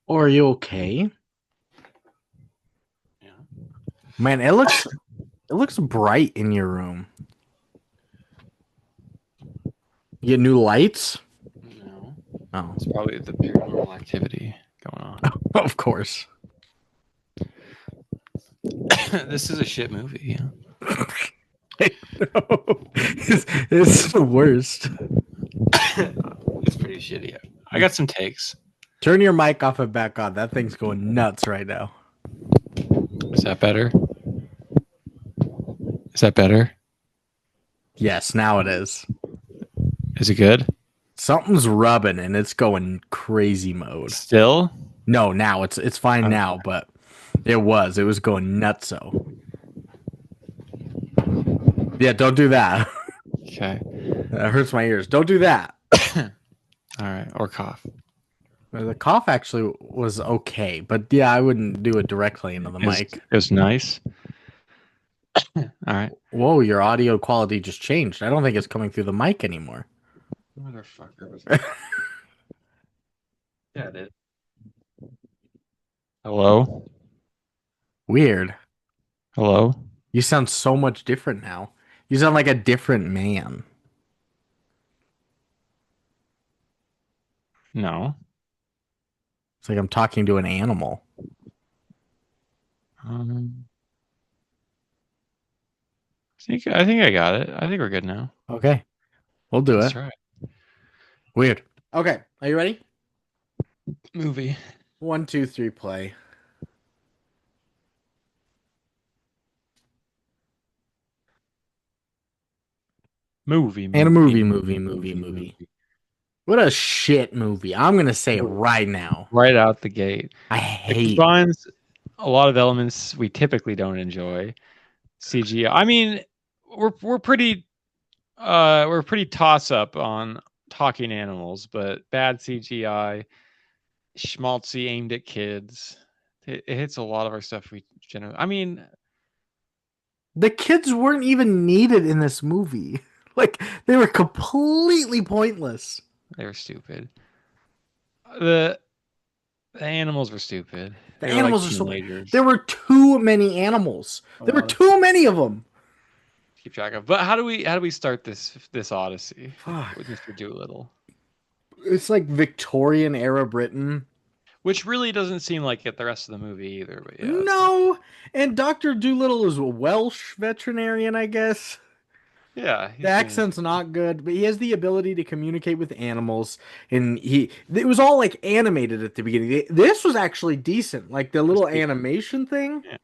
Or are you okay? Yeah. Man, it looks bright in your room. You get new lights? No. Oh, It's probably the paranormal activity going on. of course. This is a shit movie. No. It's the worst. It's pretty shitty. I got some takes. Turn your mic off and back on. That thing's going nuts right now. Is that better? Is that better? Yes, now it is. Is it good? Something's rubbing and it's going crazy mode. Still? No, now it's fine Oh, now, but it was going nutso. Yeah, don't do that. okay. That hurts my ears. Don't do that. All right. Or cough. The cough actually was okay, but yeah, I wouldn't do it directly into the mic. It was nice. All right. Whoa, your audio quality just changed. I don't think it's coming through the mic anymore. Motherfucker was that? Yeah, it is. Hello? Weird. Hello? You sound so much different now. You sound like a different man. No. It's like I'm talking to an animal. Um, I think I got it. I think we're good now. Okay, we'll do Let's it. try it. Weird. Okay, are you ready? Movie. 1, 2, 3, play. Movie, And a movie, movie. What a shit movie. I'm gonna say it right now. right out the gate. I It hate it. combines a lot of elements we typically don't enjoy. CGI. I mean, we're pretty toss up on talking animals, but bad CGI, schmaltzy aimed at kids. It hits a lot of our stuff we generally. I mean, The kids weren't even needed in this movie. Like they were completely pointless. they were stupid. The the animals were stupid. The They were like animals are so bad. There teenagers. were too many animals. A There were lot of too many of them. keep track of. But how do we start this odyssey Fuck. with Mr. Doolittle? It's like Victorian era Britain. Which really doesn't seem like it the rest of the movie either. But yeah, that's fine. No, and Dr. Dolittle is a Welsh veterinarian, I guess. Yeah, The he seems. accent's not good, but he has the ability to communicate with animals, and it was all like animated at the beginning. This was actually decent, like the little animation thing. Yeah.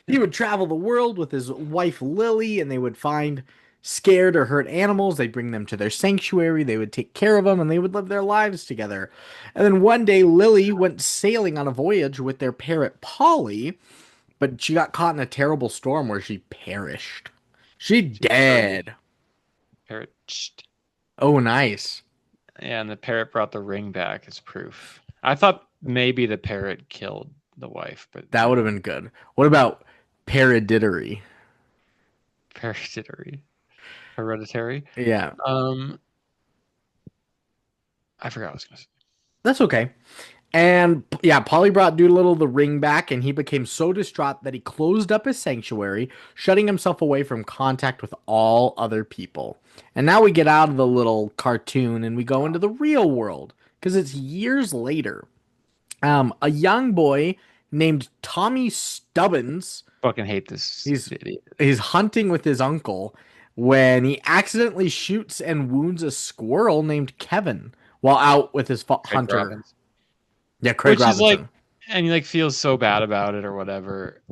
He would travel the world with his wife Lily, and they would find scared or hurt animals. They'd bring them to their sanctuary. They would take care of them, and they would live their lives together. And then one day, Lily went sailing on a voyage with their parrot Polly, but she got caught in a terrible storm where she perished. She dead. Parrot. Oh, nice. Yeah, and the parrot brought the ring back as proof. I thought maybe the parrot killed the wife, but That would have been good. What about paradiddlery? parrotitery, hereditary. Yeah, Um, I forgot what I was gonna say. that's okay. And yeah, Polly brought Doolittle the ring back, and he became so distraught that he closed up his sanctuary, shutting himself away from contact with all other people. And now we get out of the little cartoon and we go into the real world because it's years later. A young boy named Tommy Stubbins, Fucking hate this he's idiot. he's hunting with his uncle when he accidentally shoots and wounds a squirrel named Kevin while out with his Craig hunter. Robbins, Yeah, Craig which is like, Robinson. and he like feels so bad about it or whatever.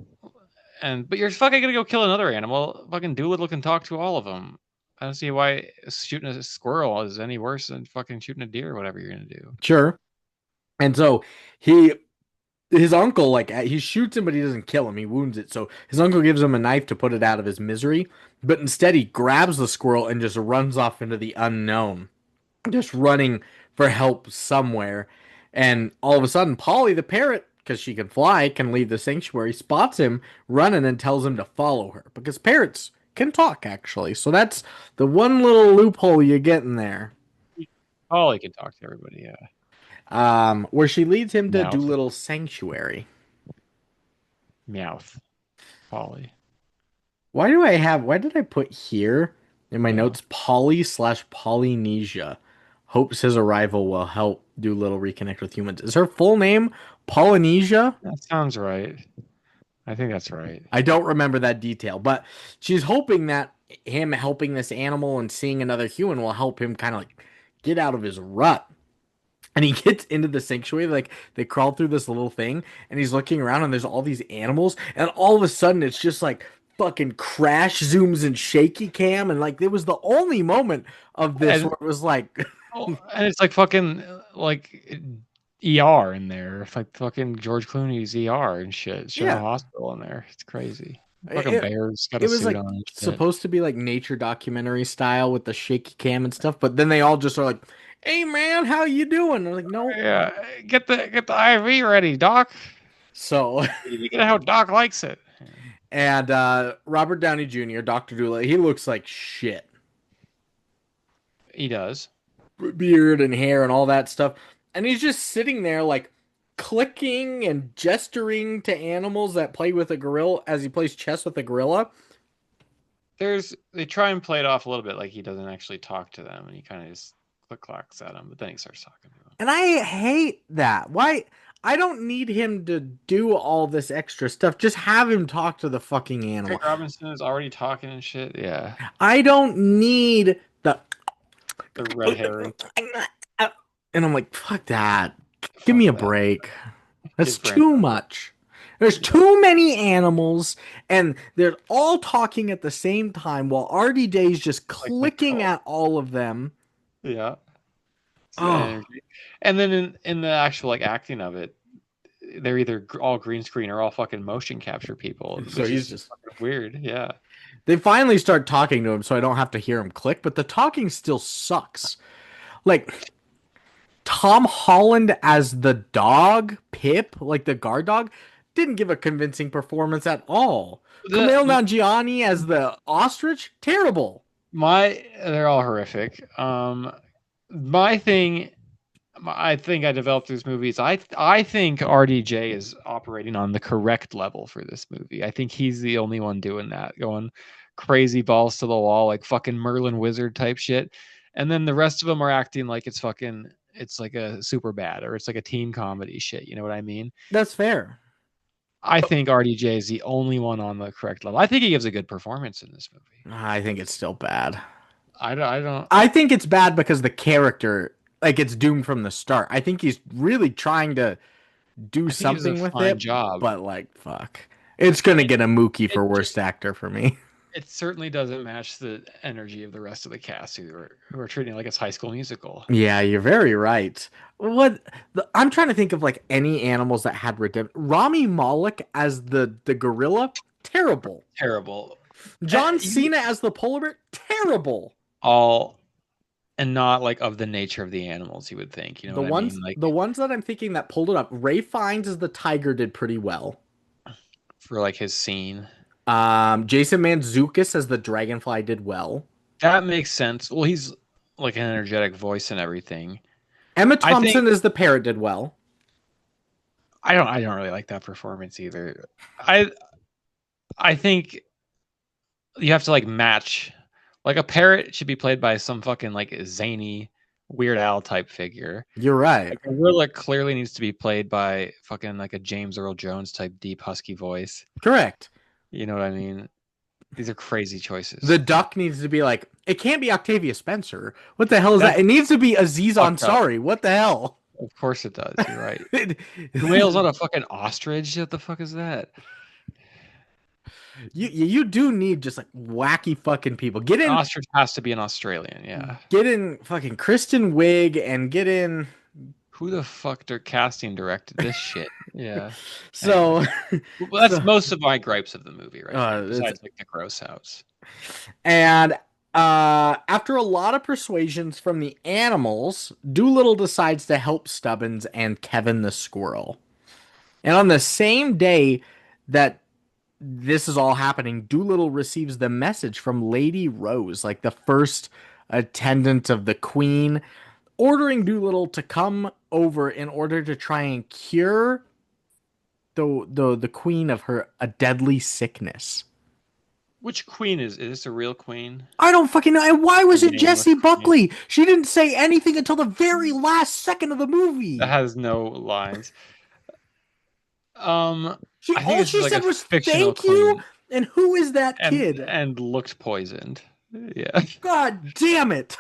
But you're fucking gonna go kill another animal. Fucking Doolittle can talk to all of them. I don't see why shooting a squirrel is any worse than fucking shooting a deer or whatever you're gonna do. Sure. And so he his uncle like he shoots him but he doesn't kill him. He wounds it. So his uncle gives him a knife to put it out of his misery, but instead he grabs the squirrel and just runs off into the unknown, just running for help somewhere. And all of a sudden Polly the parrot, because she can fly, can leave the sanctuary, spots him running and tells him to follow her because parrots can talk actually. So that's the one little loophole you get in there. Ollie can talk to everybody. Yeah. where she leads him to Meowth. Doolittle's sanctuary. Meowth. Polly. Why did I put here in my Yeah. notes Polly slash Polynesia? Hopes his arrival will help Doolittle reconnect with humans. Is her full name Polynesia? That sounds right. I think that's right. I don't remember that detail, but she's hoping that him helping this animal and seeing another human will help him kind of like get out of his rut. And he gets into the sanctuary, like they crawl through this little thing, and he's looking around, and there's all these animals, and all of a sudden it's just like fucking crash zooms and shaky cam, and like it was the only moment of this And where it was like, and it's like fucking like ER in there. It's like fucking George Clooney's ER and shit. General yeah, Hospital in there. It's crazy. Fucking it bear's got it a was suit like on and shit. supposed to be like nature documentary style with the shaky cam and stuff, but then they all just are like, "Hey man, how you doing?" I'm like, "Nope." Yeah, get the IV ready, Doc. So You get how Doc likes it. Yeah, and Robert Downey Jr., Dr. Doolittle, he looks like shit. he does. Beard and hair and all that stuff. And he's just sitting there like clicking and gesturing to animals that play with a gorilla as he plays chess with a gorilla. They try and play it off a little bit like he doesn't actually talk to them and he kind of just click clacks at them, but then he starts talking to them. And I hate that. Why? I don't need him to do all this extra stuff. Just have him talk to the fucking Craig animal. Robinson is already talking and shit. Yeah, I don't need the. the red herring. And I'm like, fuck that. Give me Fuck a that. break. That's Give Brandon. too much. There's too many animals, and they're all talking at the same time while RDJ's just Like the clicking cult. at all of them. Yeah. It's the Oh, energy. And then in the actual like acting of it, they're either all green screen or all fucking motion capture people, so which he's is just. fucking weird. Yeah. They finally start talking to him, so I don't have to hear him click, but the talking still sucks. Like, Tom Holland as the dog, Pip, like the guard dog, didn't give a convincing performance at all. Kumail The Nanjiani as the ostrich, terrible. my they're all horrific. My thing I think I developed through this movie is I think RDJ is operating on the correct level for this movie. I think he's the only one doing that, going crazy balls to the wall like fucking Merlin Wizard type shit. And then the rest of them are acting like it's like a super bad or it's like a teen comedy shit. You know what I mean? That's fair. I think RDJ is the only one on the correct level. I think he gives a good performance in this movie. I think it's still bad. I don't. I think it's bad because the character, like, it's doomed from the start. I think he's really trying to do I think he does a something with fine it, job. but like, fuck. It's gonna It get a Mookie it for just worst actor for me. it certainly doesn't match the energy of the rest of the cast who are treating it like it's High School Musical. Yeah, you're very right. I'm trying to think of like any animals that had redemption. Rami Malek as the gorilla, terrible. Terrible. John You Cena as the polar bear, terrible. all and not like of the nature of the animals you would think. You know what I mean? Like The ones that I'm thinking that pulled it up, Ray Fiennes as the tiger did pretty well. for like his scene. Jason Mantzoukas as the dragonfly did well. That makes sense. Well, he's like an energetic voice and everything. Emma I think Thompson as the parrot did well. I don't really like that performance either. I I think you have to like match like a parrot should be played by some fucking like zany Weird Al type figure. You're A right. gorilla clearly needs to be played by fucking like a James Earl Jones type deep husky voice. Correct. You know what I mean? These are crazy The choices. duck needs to be like, it can't be Octavia Spencer. What the hell is that? That's It needs to be Aziz fucked up. Ansari. What the hell? Of course it does. You're right. Kumail's not a fucking ostrich. What the fuck is that? You do need just like wacky fucking people. An ostrich has to be an Australian. Yeah. Get in fucking Kristen Wiig and get in. Who the fuck casting directed this shit? Yeah. So, Anyway, well, that's so most of my gripes of the movie right there. it's, Besides like the gross house. and after a lot of persuasions from the animals, Doolittle decides to help Stubbins and Kevin the squirrel. And on the same day that this is all happening, Doolittle receives the message from Lady Rose, like the first attendant of the Queen, ordering Doolittle to come over in order to try and cure the queen of her a deadly sickness. Which queen is this a real queen? I don't fucking know. And why A was it nameless Jessie queen Buckley? She didn't say anything until the very last second of the that movie. has no lines. Um, She I think all this is she like a said was fictional thank you. queen And who is that and kid? looked poisoned. Yeah. God damn it.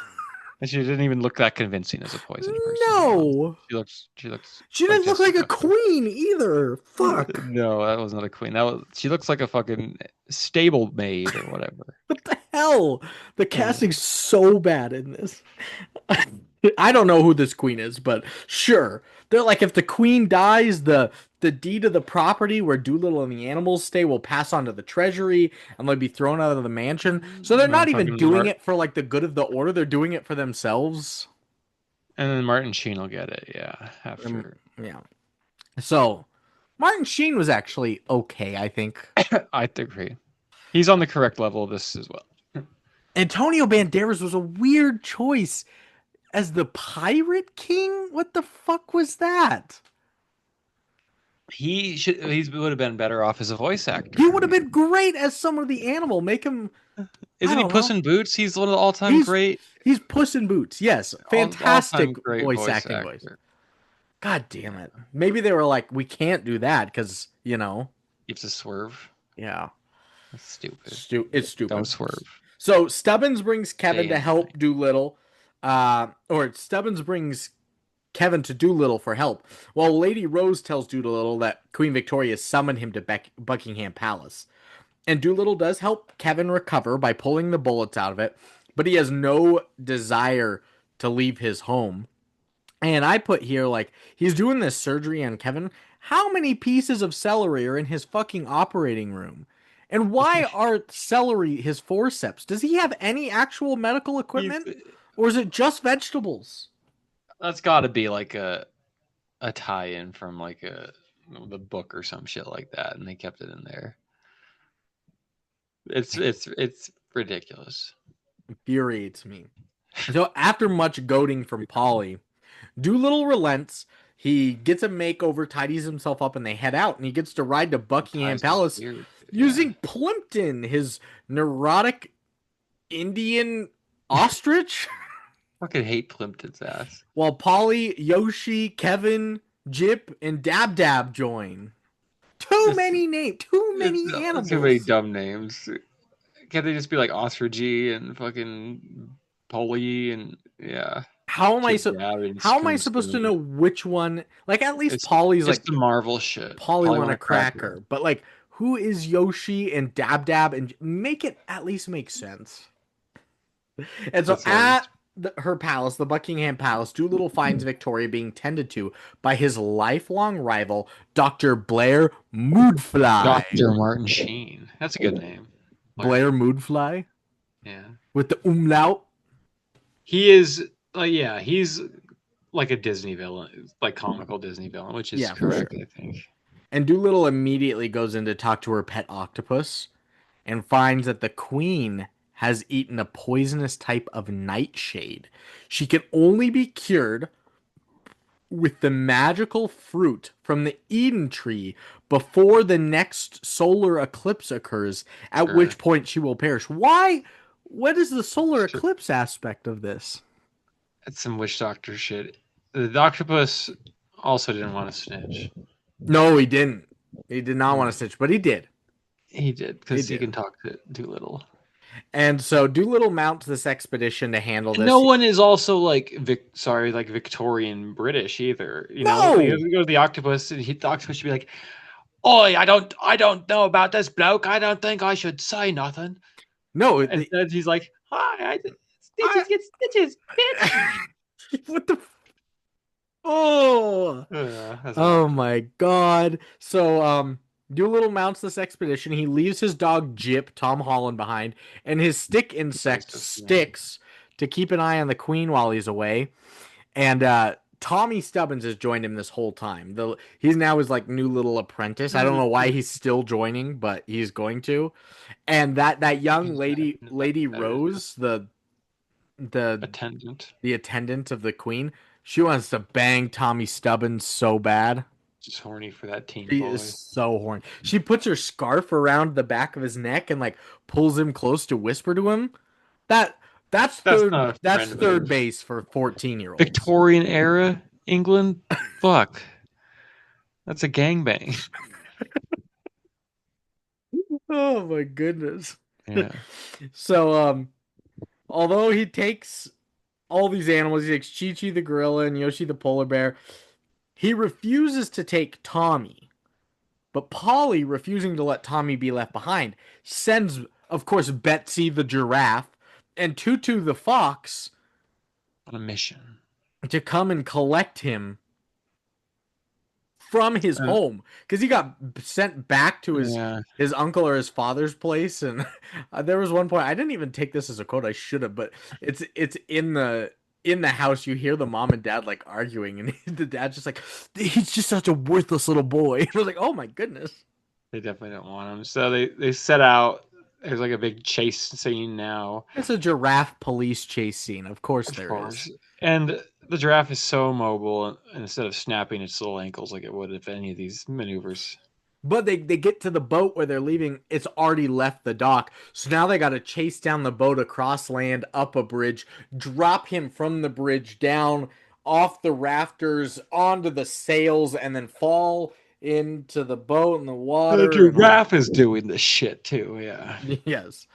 And she didn't even look that convincing as a poisoned person, to be honest. No. She looks She like didn't look Jessie like a Buckley. queen either. Fuck. No, that was not a queen. She looks like a fucking stable maid or whatever. What the hell? The Yeah. casting's so bad in this. I don't know who this queen is, but sure. They're like if the queen dies, the deed of the property where Doolittle and the animals stay will pass on to the treasury and they'll be thrown out of the mansion. So they're not even Fucking doing it for like the good of the order, they're doing it for themselves. and then Martin Sheen will get it, yeah, Um, after. yeah. So Martin Sheen was actually okay, I think. I agree. He's on the correct level of this as well. Antonio Banderas was a weird choice as the Pirate King. What the fuck was that? He would have been better off as a voice He actor. would have been great as Summer the Animal. Make him, I Isn't he don't Puss know. in Boots? He's one of the all-time He's great he's Puss in Boots. Yes, fantastic all-time great voice voice acting voice. actor. God damn Yeah. it. Maybe they were like, we can't do that because You have to swerve. yeah, That's stupid. it's Don't stupid. swerve. So Stubbins brings Kevin Stay to in help line. Doolittle, or Stubbins brings Kevin to Doolittle for help, while Lady Rose tells Doolittle that Queen Victoria summoned him to Buckingham Palace. And Doolittle does help Kevin recover by pulling the bullets out of it, but he has no desire to leave his home. And I put here, like, he's doing this surgery on Kevin. How many pieces of celery are in his fucking operating room? And why are celery his forceps? Does he have any actual medical He's equipment? Or is it just vegetables? That's got to be like a tie-in from like the book or some shit like that, and they kept it in there. It's ridiculous. Infuriates me. So after much goading from Polly, Doolittle relents. He gets a makeover, tidies himself up, and they head out. And he gets to ride to Buckingham Ties his Palace beard. Yeah. using Plimpton, his neurotic Indian ostrich. Fucking hate Plimpton's ass. While Polly, Yoshi, Kevin, Jip, and Dab Dab join. Too It's, many names, too many it's too many animals. dumb names. Can't they just be like Ostrich and fucking Polly and yeah, How am I Jib so? Jab and How am I Scream supposed to Spoon? know which one? Like at least It's Polly's it's like the Marvel shit. Polly Polly want want a a cracker. cracker, but like who is Yoshi and Dab Dab and make it at least make sense. And so That's at hilarious. her palace, the Buckingham Palace, Doolittle finds Victoria being tended to by his lifelong rival, Dr. Blair Moodfly. Dr. Martin Sheen. That's a good name. Blair. Blair Moodfly Yeah. with the umlaut. He is yeah, he's like a Disney villain, like comical Disney villain, which is Yeah, for correct, sure. I think. And Doolittle immediately goes in to talk to her pet octopus and finds that the queen has eaten a poisonous type of nightshade. She can only be cured with the magical fruit from the Eden tree before the next solar eclipse occurs, at Sure. which point she will perish. Why? What is the solar Sure. eclipse aspect of this? That's some witch doctor shit. The octopus also didn't want to snitch. No, he didn't. He did not want to snitch, but he did. He did He because he did. can talk to Doolittle. And so Doolittle mounts this expedition to handle And no this. one is also like like Victorian British either. You know, like, No, you go to the octopus, and the octopus should be like, "Oi, I don't know about this bloke. I don't think I should say nothing." no. And then he's like, "Hi, I, stitches get stitches, bitch." what the? Oh, That's oh annoying. my God. So, Doolittle mounts this expedition. He leaves his dog Jip, Tom Holland, behind, and his stick insect Racist, yeah. Sticks to keep an eye on the queen while he's away. And Tommy Stubbins has joined him this whole time. He's now his like new little apprentice. I don't know why he's still joining, but he's going to. And that young He's lady, not Lady better. Rose, the Attendant. the attendant of the queen. She wants to bang Tommy Stubbins so bad. Just horny for that teen She is boy. so horny. She puts her scarf around the back of his neck and like pulls him close to whisper to him. That that's That's third not a that's friend third move. base for 14-year-olds. Victorian era England? Fuck. That's a gangbang. Oh my goodness. Yeah. So although he takes all these animals, he takes Chi Chi the gorilla and Yoshi the polar bear, he refuses to take Tommy. But Polly, refusing to let Tommy be left behind, sends, of course, Betsy the giraffe and Tutu the fox On a mission. to come and collect him from his Uh, home because he got sent back to yeah. his uncle or his father's place. And there was one point I didn't even take this as a quote. I should have, but it's in the house. You hear the mom and dad like arguing, and the dad's just like, he's just such a worthless little boy. I was like, oh my goodness. They definitely don't want him. So they set out. There's like a big chase scene now, It's a giraffe police chase scene. Of course of there is. course. And the giraffe is so mobile, and instead of snapping its little ankles like it would if any of these maneuvers. But they get to the boat where they're leaving. It's already left the dock. So now they got to chase down the boat across land, up a bridge, drop him from the bridge down off the rafters onto the sails, and then fall into the boat and the The water and all. giraffe is doing this shit too. Yeah. Yes.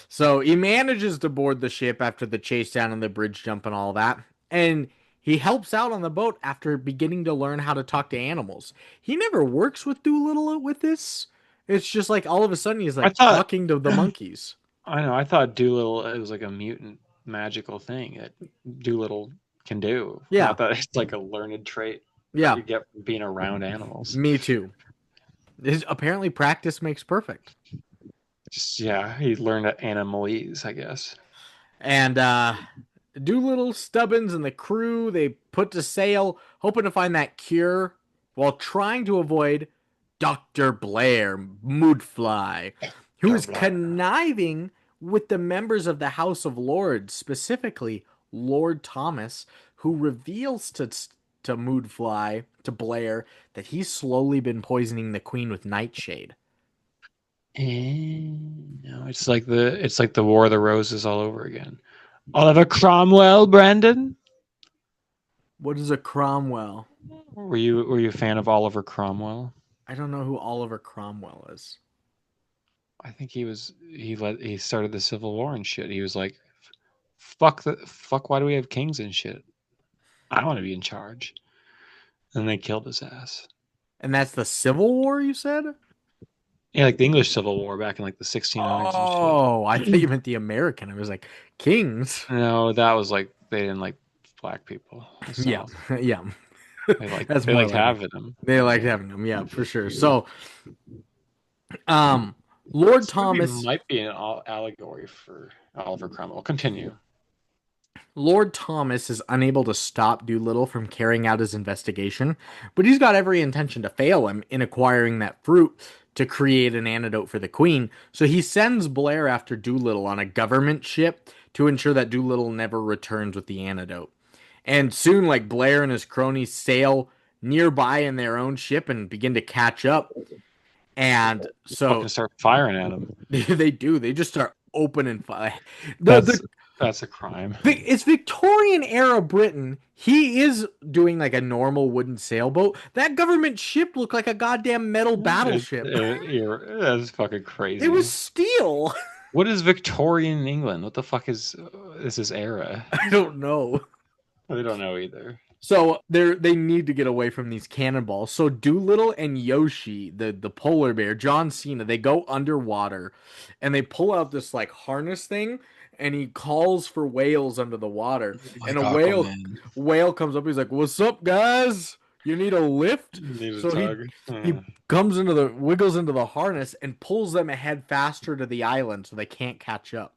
So he manages to board the ship after the chase down and the bridge jump and all that. And he helps out on the boat after beginning to learn how to talk to animals. He never works with Doolittle with this. It's just like all of a sudden he's I like thought. talking to the monkeys. I know. I thought Doolittle it was like a mutant magical thing that Doolittle can do. Yeah. Not that it's like a learned trait that Yeah. you get from being around animals. Me too. Apparently practice makes perfect. Just yeah, he learned animalese, I guess. And Doolittle, Stubbins, and the crew, they put to sail, hoping to find that cure while trying to avoid Dr. Blair Moodfly, who is conniving with the members of the House of Lords, specifically Lord Thomas, who reveals to Moodfly, to Blair, that he's slowly been poisoning the Queen with nightshade. And no, it's like the War of the Roses all over again. Oliver Cromwell, Brandon. What is a Cromwell? Were you a fan of Oliver Cromwell? I don't know who Oliver Cromwell is. I think he started the Civil War and shit. He was like, fuck. Why do we have kings and shit? I want to be in charge. And they killed his ass. And that's the Civil War, you said? Yeah, like the English Civil War back in like the 1600s and shit. Oh, I thought you meant the American. I was like, Kings. No, that was like they didn't like black people. The Yeah, South. yeah. They like That's they more liked like it. having them. They liked Yeah. having them, yeah, for sure. So, um, Lord This movie Thomas, might be an allegory for Oliver Cromwell. Continue. Lord Thomas is unable to stop Doolittle from carrying out his investigation, but he's got every intention to fail him in acquiring that fruit to create an antidote for the Queen. So he sends Blair after Doolittle on a government ship to ensure that Doolittle never returns with the antidote. And soon, like Blair and his cronies sail nearby in their own ship and begin to catch up. And Fucking so start firing at him. they do. They just start opening fire. The That's the that's a crime. It's Victorian era Britain. He is doing like a normal wooden sailboat. That government ship looked like a goddamn metal battleship. That's fucking It was crazy. steel. What is Victorian England? What the fuck is this era? I don't know. I don't know either. So they need to get away from these cannonballs. So Doolittle and Yoshi, the polar bear, John Cena, they go underwater and they pull out this like harness thing and he calls for whales under the water. And Like a Aquaman. whale comes up, he's like, "What's up, guys? You need a lift?" Need a So he tug. he comes wiggles into the harness and pulls them ahead faster to the island so they can't catch up.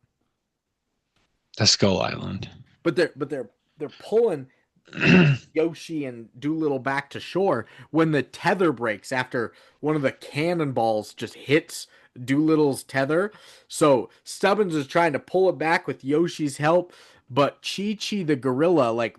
The Skull Island. But they're pulling Yoshi and Doolittle back to shore when the tether breaks after one of the cannonballs just hits Doolittle's tether. So Stubbins is trying to pull it back with Yoshi's help, but Chi Chi the gorilla like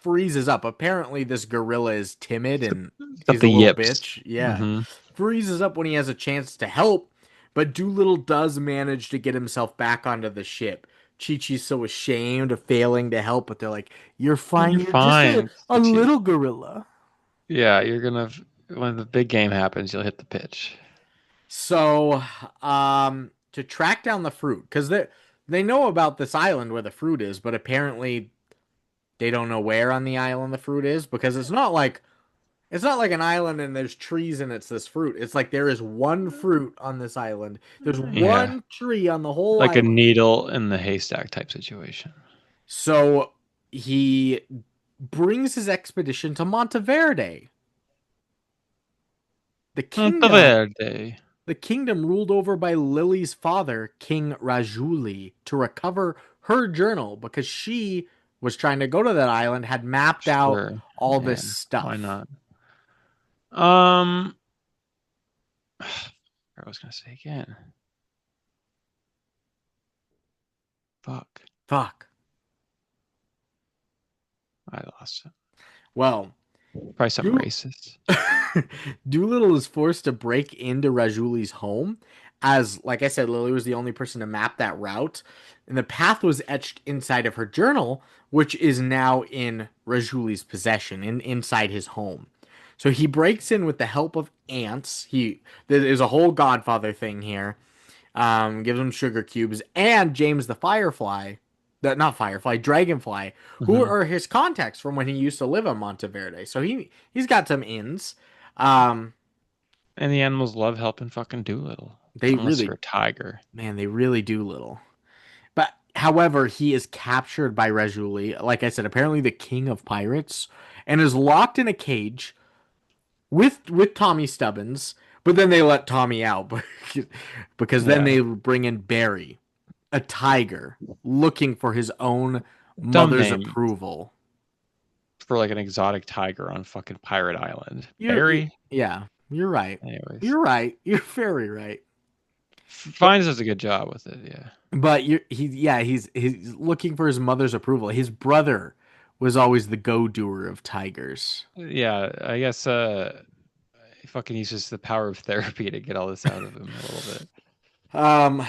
freezes up. Apparently, this gorilla is timid and Got he's the a little yips. bitch. Yeah, Mm-hmm. freezes up when he has a chance to help, but Doolittle does manage to get himself back onto the ship. Chi Chi's so ashamed of failing to help, but they're like, "You're fine. You're You're just fine, a Chi. little gorilla." Yeah, you're gonna when the big game happens, you'll hit the pitch. So, to track down the fruit, because they know about this island where the fruit is, but apparently they don't know where on the island the fruit is because it's not like an island and there's trees and it's this fruit. It's like there is one fruit on this island. There's Yeah, one tree on the whole like a island. needle in the haystack type situation. So he brings his expedition to Monteverde, the kingdom Monteverde. the kingdom ruled over by Lily's father, King Rajuli, to recover her journal because she was trying to go to that island, had mapped out Sure. all this Yeah. Why stuff. not? Um, I was gonna say again. Fuck. Fuck. I lost it. Well, Probably something Do racist. Doolittle is forced to break into Rajuli's home, as, like I said, Lily was the only person to map that route, and the path was etched inside of her journal, which is now in Rajuli's possession, inside his home. So he breaks in with the help of ants. There's a whole Godfather thing here. Gives him sugar cubes and James the Firefly, not Firefly, Dragonfly, who Hmm. are his contacts from when he used to live on Monteverde. So he's got some ins. Um, And the animals love helping fucking Doolittle, they unless you're really, a tiger. man, they really do little. But however, he is captured by Rajuli, like I said, apparently the king of pirates, and is locked in a cage with Tommy Stubbins. But then they let Tommy out because then Yeah. they bring in Barry, a tiger, looking for his own Dumb mother's name approval. for like an exotic tiger on fucking Pirate Island. You Barry? yeah, you're right. Anyways. You're right. You're very right. But Fines does a good job with it, yeah. he's looking for his mother's approval. His brother was always the go-doer of tigers. Yeah, I guess he fucking uses the power of therapy to get all this out of him a little bit.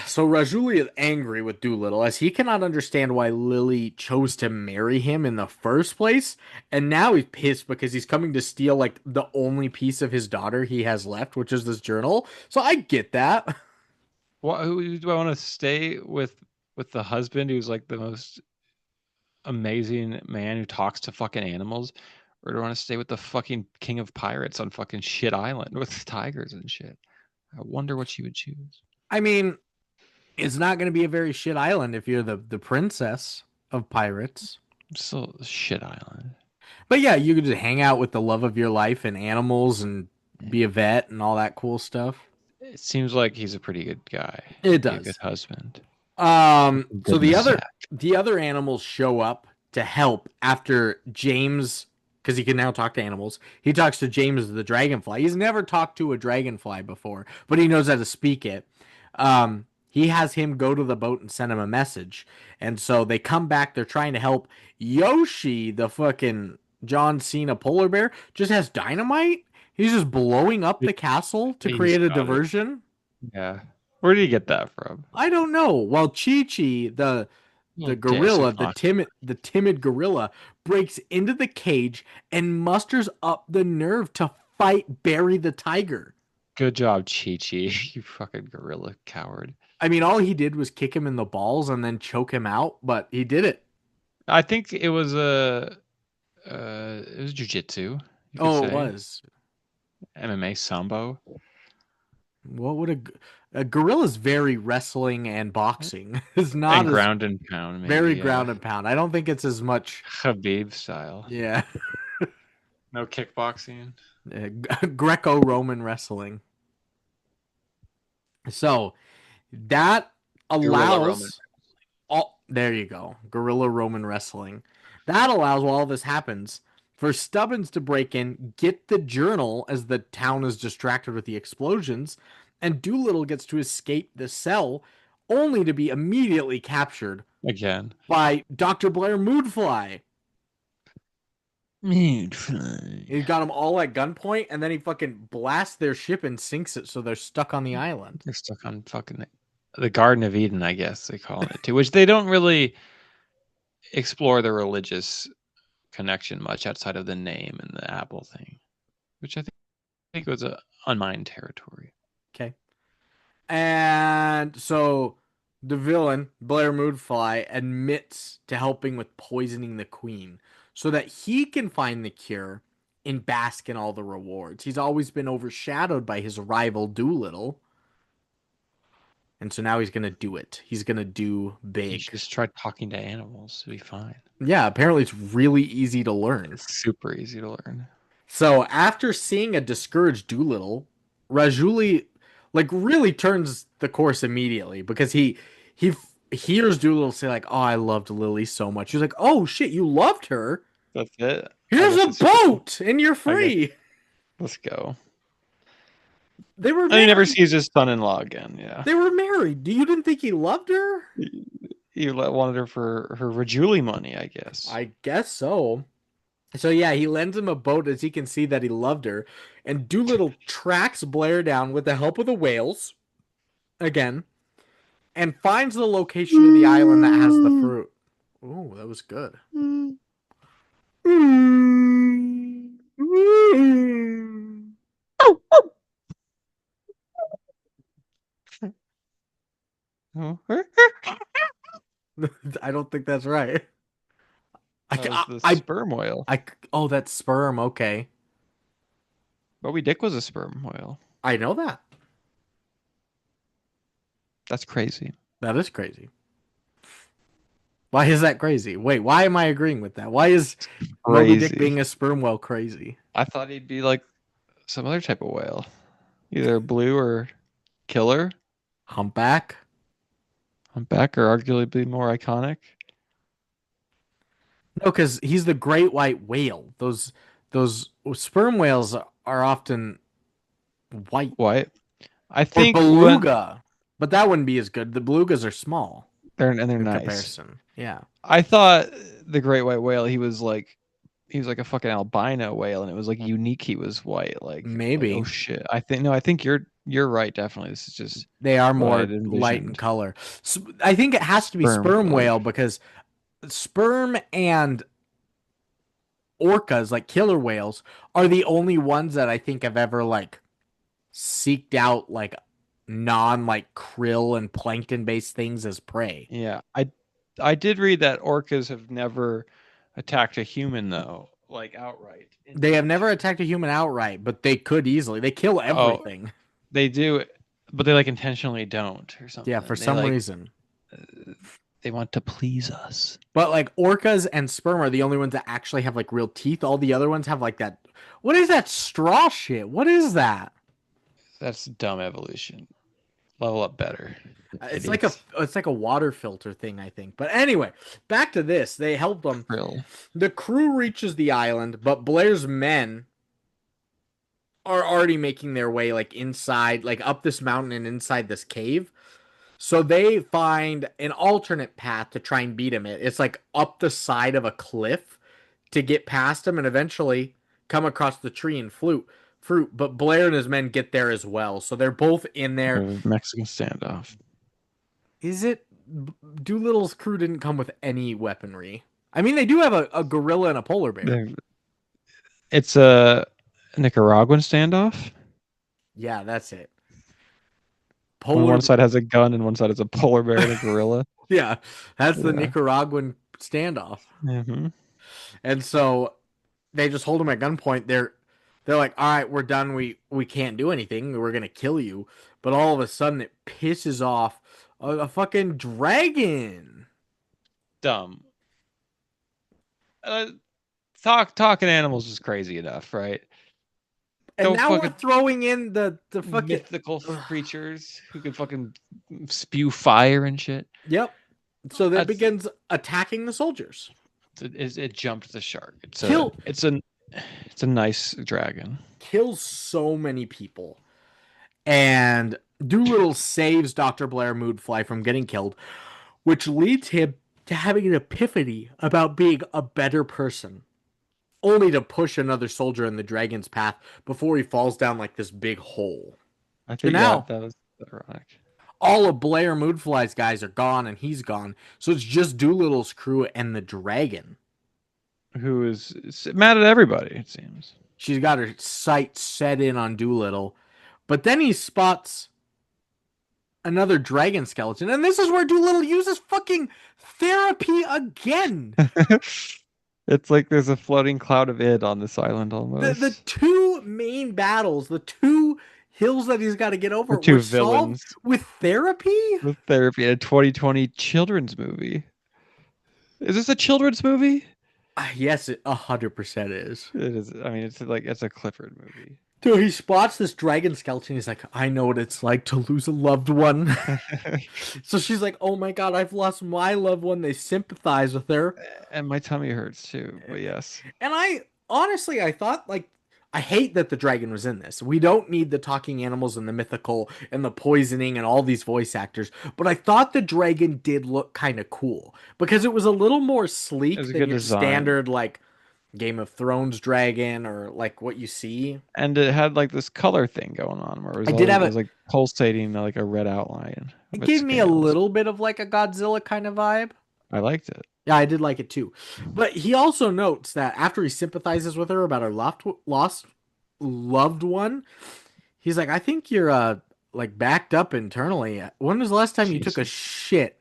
So Rajuli is angry with Doolittle as he cannot understand why Lily chose to marry him in the first place, and now he's pissed because he's coming to steal like the only piece of his daughter he has left, which is this journal. So I get that. Who do I want to stay with the husband who's like the most amazing man who talks to fucking animals? Or do I want to stay with the fucking king of pirates on fucking shit island with tigers and shit? I wonder what you would choose. I mean, it's not going to be a very shit island if you're the princess of pirates. Still shit island. But yeah, you could just hang out with the love of your life and animals and be a vet and all that cool stuff. It seems like he's a pretty good guy. It Be a good does. husband. So Good in the sack. the other animals show up to help after James, because he can now talk to animals. He talks to James the dragonfly. He's never talked to a dragonfly before, but he knows how to speak it. He has him go to the boat and send him a message, and so they come back. They're trying to help Yoshi, the fucking John Cena polar bear, just has dynamite. He's just blowing up the castle to He's create a got it. diversion. Yeah. Where did you get that from? I don't know. While Chi Chi, the Little diss. gorilla, the timid gorilla, breaks into the cage and musters up the nerve to fight Barry the tiger. Good job, Chi Chi. You fucking gorilla coward. I mean, all he did was kick him in the balls and then choke him out, but he did it. I think it was a it was jujitsu, you could Oh, it say. was. MMA sambo. What would a gorilla's very wrestling and boxing is not And as ground and pound, maybe, very yeah. ground and pound. I don't think it's as much. Khabib style. Yeah, No kickboxing. Greco-Roman wrestling. So that Gorilla Roman. allows all there you go. Gorilla Roman wrestling. That allows while all this happens for Stubbins to break in, get the journal as the town is distracted with the explosions, and Doolittle gets to escape the cell only to be immediately captured Again. by Dr. Blair Moodfly. Meat fly. He's got them all at gunpoint, and then he fucking blasts their ship and sinks it so they're stuck on the island. They're stuck on fucking the Garden of Eden, I guess they call it too, which they don't really explore the religious connection much outside of the name and the apple thing, which I think was a unmined territory. Okay. And so the villain, Blair Moodfly, admits to helping with poisoning the queen so that he can find the cure and bask in all the rewards. He's always been overshadowed by his rival Dolittle. And so now he's going to do it. He's going to do You big. should just try talking to animals; it'll be fine. Yeah, apparently it's really easy to learn. It's super easy to learn. So after seeing a discouraged Doolittle, Rajuli like really turns the course immediately because he hears Doolittle say like, "Oh, I loved Lily so much." He's like, "Oh shit, you loved her? That's it. I Here's guess a it's super cool. boat and you're I guess free." let's go. They were And he never married. sees his son-in-law again. Yeah, They were married. You didn't think he loved her? wanted her for her Rajuli money, I guess. I guess so. So yeah, he lends him a boat as he can see that he loved her, and Doolittle tracks Blair down with the help of the whales again and finds the location of the island that has the fruit. Ooh, that was good. Oh, I don't think that's right. I, that was the I, sperm whale. oh, that's sperm. Okay. Moby Dick was a sperm whale. I know that. That's crazy. That is crazy. Why is that crazy? Wait, why am I agreeing with that? Why is Moby Dick Crazy. being a sperm whale crazy? I thought he'd be like some other type of whale, either blue or killer. Humpback? Humpback, or arguably more iconic. No, because he's the great white whale. Those sperm whales are often white. White. I Or think when beluga. But that wouldn't be as good. The belugas are small they're in nice. comparison. Yeah. I thought the great white whale, he was like a fucking albino whale, and it was like unique. He was white, like oh Maybe. shit. I think no, I think you're right. Definitely, this is just They are what more I'd light in envisioned. color. So I think it has to be Sperm sperm color. whale because sperm and orcas, like killer whales, are the only ones that I think have ever like seeked out like non like krill and plankton based things as prey. Yeah, I did read that orcas have never attacked a human though, like outright in They have never nature. attacked a human outright, but they could easily. They kill Oh, everything. they do, but they like intentionally don't or Yeah, for something. some reason. Uh, they want to please us. But like orcas and sperm are the only ones that actually have like real teeth. All the other ones have like that. What is that straw shit? What is that? That's dumb evolution. Level up better, idiots. It's like a water filter thing, I think. But anyway, back to this. They help them. Krill. The crew reaches the island, but Blair's men are already making their way like inside, like up this mountain and inside this cave. So they find an alternate path to try and beat him. It's like up the side of a cliff to get past him and eventually come across the tree and fruit. But Blair and his men get there as well. So they're both in there. Mexican standoff. Is it Doolittle's crew didn't come with any weaponry? I mean, they do have a gorilla and a polar bear. It's a Nicaraguan standoff. Yeah, that's it. When Polar. one side has a gun and one side has a polar bear and a gorilla. Yeah, that's the Yeah. Nicaraguan standoff. Mm-hmm. And so they just hold him at gunpoint. They're like, all right, we're done. We can't do anything. We're gonna kill you. But all of a sudden, it pisses off a fucking dragon. Dumb. Uh, talking animals is crazy enough, right? And Don't now we're fucking throwing in the fucking. mythical Ugh. creatures who can fucking spew fire and shit. Yep. So that That's begins attacking the soldiers. it jumped the shark. Kill It's a nice dragon. kills so many people. And Doolittle saves Dr. Blair Moodfly from getting killed, which leads him to having an epiphany about being a better person, only to push another soldier in the dragon's path before he falls down like this big hole. I So think now that was ironic. all of Blair Moonfly's guys are gone and he's gone. So it's just Doolittle's crew and the dragon. Who is mad at everybody? It seems. She's got her sights set in on Doolittle. But then he spots another dragon skeleton. And this is where Doolittle uses fucking therapy again. It's like there's a floating cloud of id on this island The almost. two main battles, the two hills that he's got to get The over were two solved villains with therapy? with therapy in a 2020 children's movie. Is this a children's movie? Yes, it 100% is. It is. I mean, it's like it's a Clifford movie. So he spots this dragon skeleton. He's like, I know what it's like to lose a loved one. So she's like, oh my God, I've lost my loved one. They sympathize with her. And my tummy hurts too. But yes, And I honestly, I thought like, I hate that the dragon was in this. We don't need the talking animals and the mythical and the poisoning and all these voice actors. But I thought the dragon did look kind of cool because it was a little more it was sleek a than good your design, standard like Game of Thrones dragon or like what you see. and it had like this color thing going on where it was I did all have it a was like pulsating like a red outline It of its gave me a scales. little bit of like a Godzilla kind of vibe. I liked it. Yeah, I did like it too. But he also notes that after he sympathizes with her about her lost loved one, he's like, I think you're like backed up internally. When was the last time you took a Jesus. shit?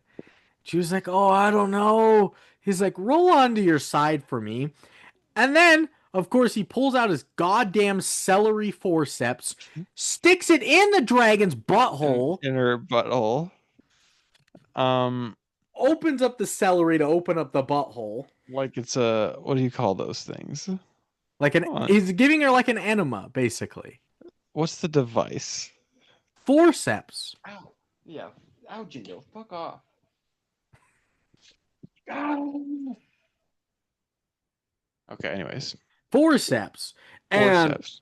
She was like, oh, I don't know. He's like, roll onto your side for me. And then, of course, he pulls out his goddamn celery forceps, sticks it in the dragon's butthole, In her butthole. Um, opens up the celery to open up the butthole. like it's a what do you call those things? Like an Come on. he's giving her like an enema, basically. What's the device? Forceps. Ow. Yeah. Ow, Jingo. Fuck off. Ow. Okay, anyways. Forceps. And Forceps.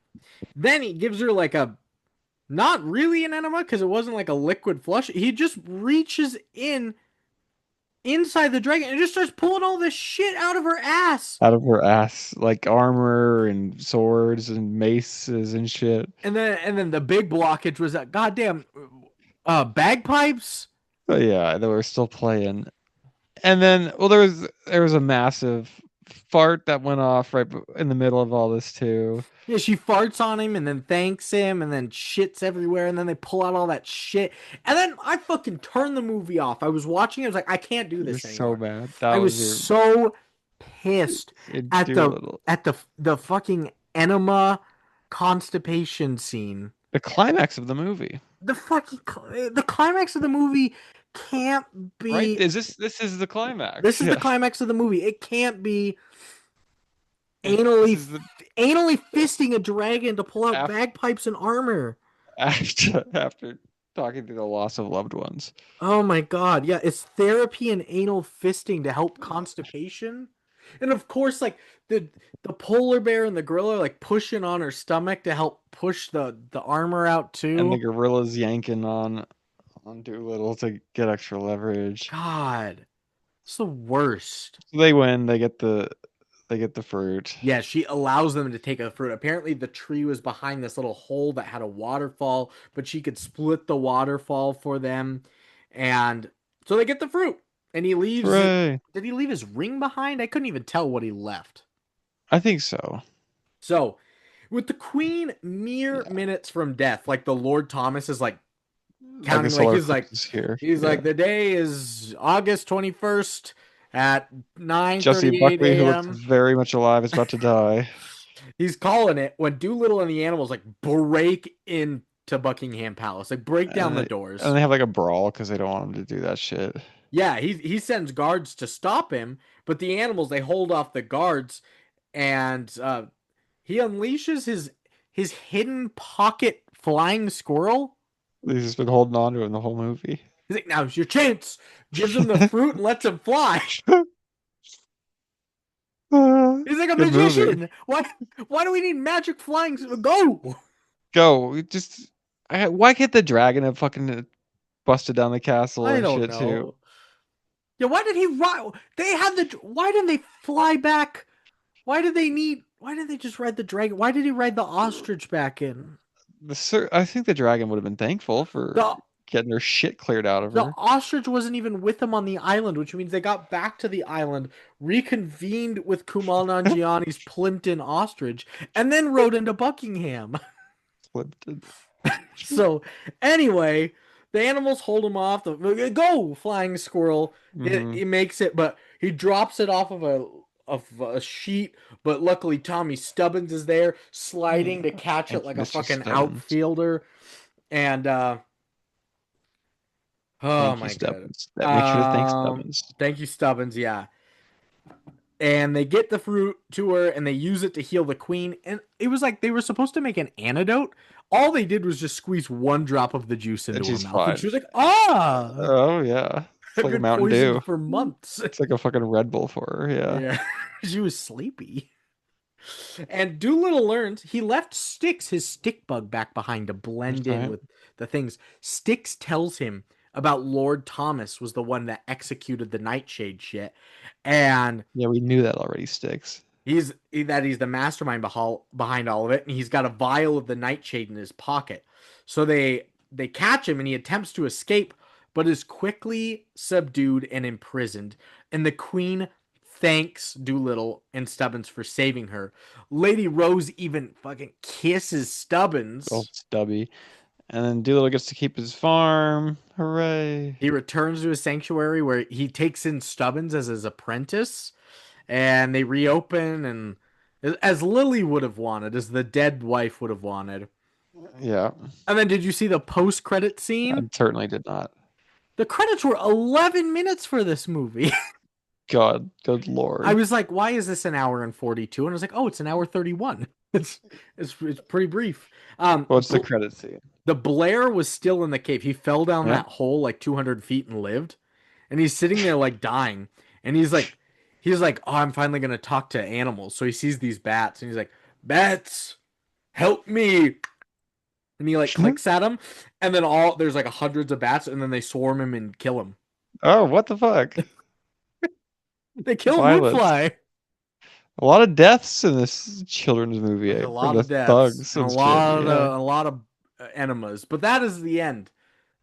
then he gives her like a not really an enema because it wasn't like a liquid flush. He just reaches in inside the dragon and just starts pulling all this shit out of her ass. Out of her ass. Like armor and swords and maces and shit. And then the big blockage was that goddamn bagpipes. But yeah, they were still playing. And then well there was a massive fart that went off right in the middle of all this too. Yeah, she farts on him and then thanks him and then shits everywhere and then they pull out all that shit. And then I fucking turned the movie off. I was watching it, I was like, I can't do You're this so anymore. bad. That I was was your so pissed at do a the little. at the fucking enema constipation scene. The climax of the movie. The climax of the movie can't Right? be Is this is the this climax? is the Yeah. climax of the movie. It can't be This anally is the anally fisting a dragon to pull out after bagpipes and armor. after talking through the loss of loved ones. Oh my god, yeah, it's therapy and anal fisting to help constipation. And of course, like the polar bear and the gorilla like pushing on her stomach to help push the armor out And the too. gorillas yanking on Doolittle to get extra leverage. God, it's the worst. So they win, they get the fruit. Yeah, she allows them to take a fruit. Apparently, the tree was behind this little hole that had a waterfall, but she could split the waterfall for them. And so they get the fruit. And he leaves it. Hooray. Did he leave his ring behind? I couldn't even tell what he left. I think so. So, with the queen mere Yeah. minutes from death, like the Lord Thomas is like Like the counting, like solar eclipse is here. he's Yeah. like the day is August 21st at Jesse 9:38 Buckley, who looks a.m. very much alive, is about to die. He's calling it when Doolittle and the animals like break into Buckingham Palace, like break down And the they, doors. and they have like a brawl because they don't want him to do that shit. Yeah, he sends guards to stop him, but the animals they hold off the guards, and he unleashes his hidden pocket flying squirrel. He's just been holding on to him the whole movie. He's like, now's your chance. Gives him the fruit and lets him fly. He's like a Good movie. magician. Why do we need magic flying? Go. Go. Why can't the dragon have fucking busted down the castle I and don't shit too? know. Yeah, why did he ride? They had the. Why didn't they fly back? Why did they need? Why didn't they just ride the dragon? Why did he ride the ostrich back in? I think the dragon would have been thankful for The getting her shit cleared out of the her. ostrich wasn't even with them on the island, which means they got back to the island, reconvened with Kumail Nanjiani's Plimpton ostrich, and then rode into Buckingham. Plimpton. So anyway, the animals hold him off. The go flying squirrel. Hmm. He makes it, but he drops it off of a sheet. But luckily, Tommy Stubbins is there, sliding to catch it Thank like you, a Mr. fucking Stubbins. outfielder. And oh Thank you, my god. Stubbins. That makes sure to thank Stubbins. Thank you, Stubbins. Yeah. And they get the fruit to her and they use it to heal the queen. And it was like they were supposed to make an antidote. All they did was just squeeze one drop of the juice And into her she's mouth. And fine. she was like, ah, Oh yeah. It's I've like a been Mountain poisoned Dew. for months. It's like a fucking Red Bull for her, yeah. Yeah. She was sleepy. And Doolittle learns he left Styx, his stick bug, back behind to That's blend in right. with the things. Styx tells him about Lord Thomas was the one that executed the Nightshade shit. And Yeah, we knew that already, Sticks. he's the mastermind behind all of it, and he's got a vial of the nightshade in his pocket. So they catch him, and he attempts to escape, but is quickly subdued and imprisoned. And the queen thanks Doolittle and Stubbins for saving her. Lady Rose even fucking kisses Stubbins. Old Stubby. And then Doolittle gets to keep his farm. Hooray. He returns to his sanctuary where he takes in Stubbins as his apprentice, and they reopen and as Lily would have wanted, as the dead wife would have wanted. Yeah, And then did you see the post-credit I scene? certainly did not. The credits were 11 minutes for this movie. God, good I lord. was like, why is this an hour and 42? And I was like, oh, it's an hour 31. It's pretty brief. What's the credit scene? The Blair was still in the cave. He fell down Yeah. that hole like 200 feet and lived. And he's sitting there like dying. And he's like, oh, I'm finally gonna talk to animals. So he sees these bats and he's like, bats, help me. And he like clicks at them, and then all there's like hundreds of bats, and then they swarm him and kill him. Oh, what the fuck? They kill Violence. Woodfly. A lot of deaths in this children's movie There's a from lot the of deaths thugs and a and shit. lot Yeah. of a lot of enemas, but that is the end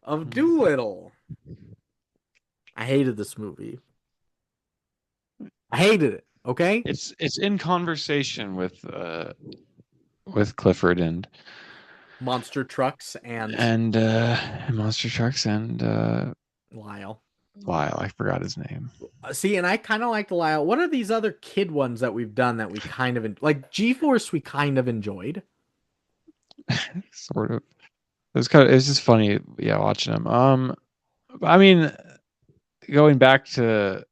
of Dolittle. I hated this movie. I hated it. Okay, It's in conversation with Clifford monster trucks and and Monster Trucks and Lyle. Lyle. I forgot his name. See, and I kind of liked Lyle. What are these other kid ones that we've done that we kind of like? G-Force, we kind of enjoyed. Sort of. It was just funny, yeah, watching him. I mean, going back to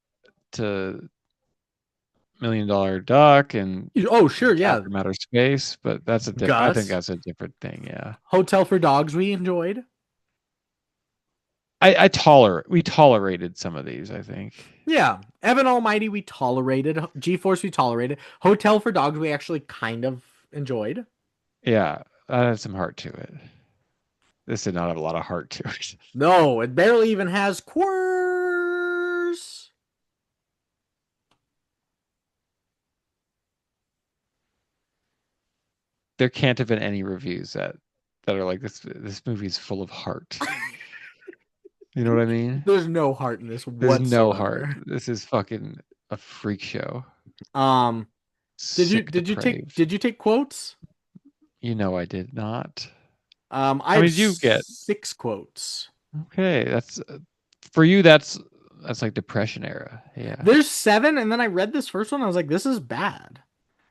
Million Dollar Duck and Oh, sure, yeah. Captain Outer Space, but I think Gus, that's a different thing. Yeah, Hotel for Dogs, we enjoyed. we tolerated some of these. I think. Yeah, Evan Almighty, we tolerated. G-Force, we tolerated. Hotel for Dogs, we actually kind of enjoyed. Yeah, that had some heart to it. This did not have a lot of heart to it. No, it barely even has quirks. There can't have been any reviews that are like this movie is full of heart. You know what I mean? There's no heart in this There's no heart. whatsoever. This is fucking a freak show. Um, Sick, depraved. did you take quotes? You know I did not. I How have many did you get? 6 quotes. Okay, that's for you. That's like depression era. Yeah, There's 7, and then I read this first one. I was like, this is bad.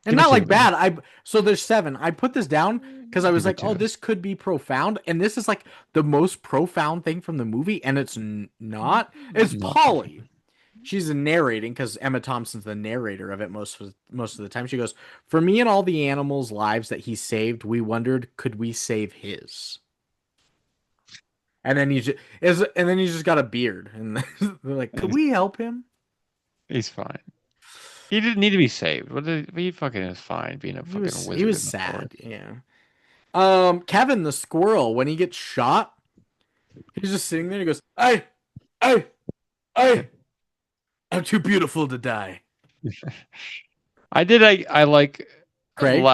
And give it not to like me. bad. So there's 7. I put this down because I was Give it like, to oh, us. this could be profound, and this is like the most profound thing from the movie, and it's not. It's Not Polly. profound. She's narrating because Emma Thompson's the narrator of it most of the time. She goes, "For me and all the animals' lives that he saved, we wondered, could we save his?" And then he's just got a beard, and they're like, "Could He's, we help him?" he's fine. He didn't need to be saved. He fucking is fine being a fucking He wizard was in the sad, forest. yeah. Kevin the squirrel, when he gets shot, he's just sitting there. And he goes, "Hey, hey, hey!" I'm too beautiful to die. I did. I like. Craig?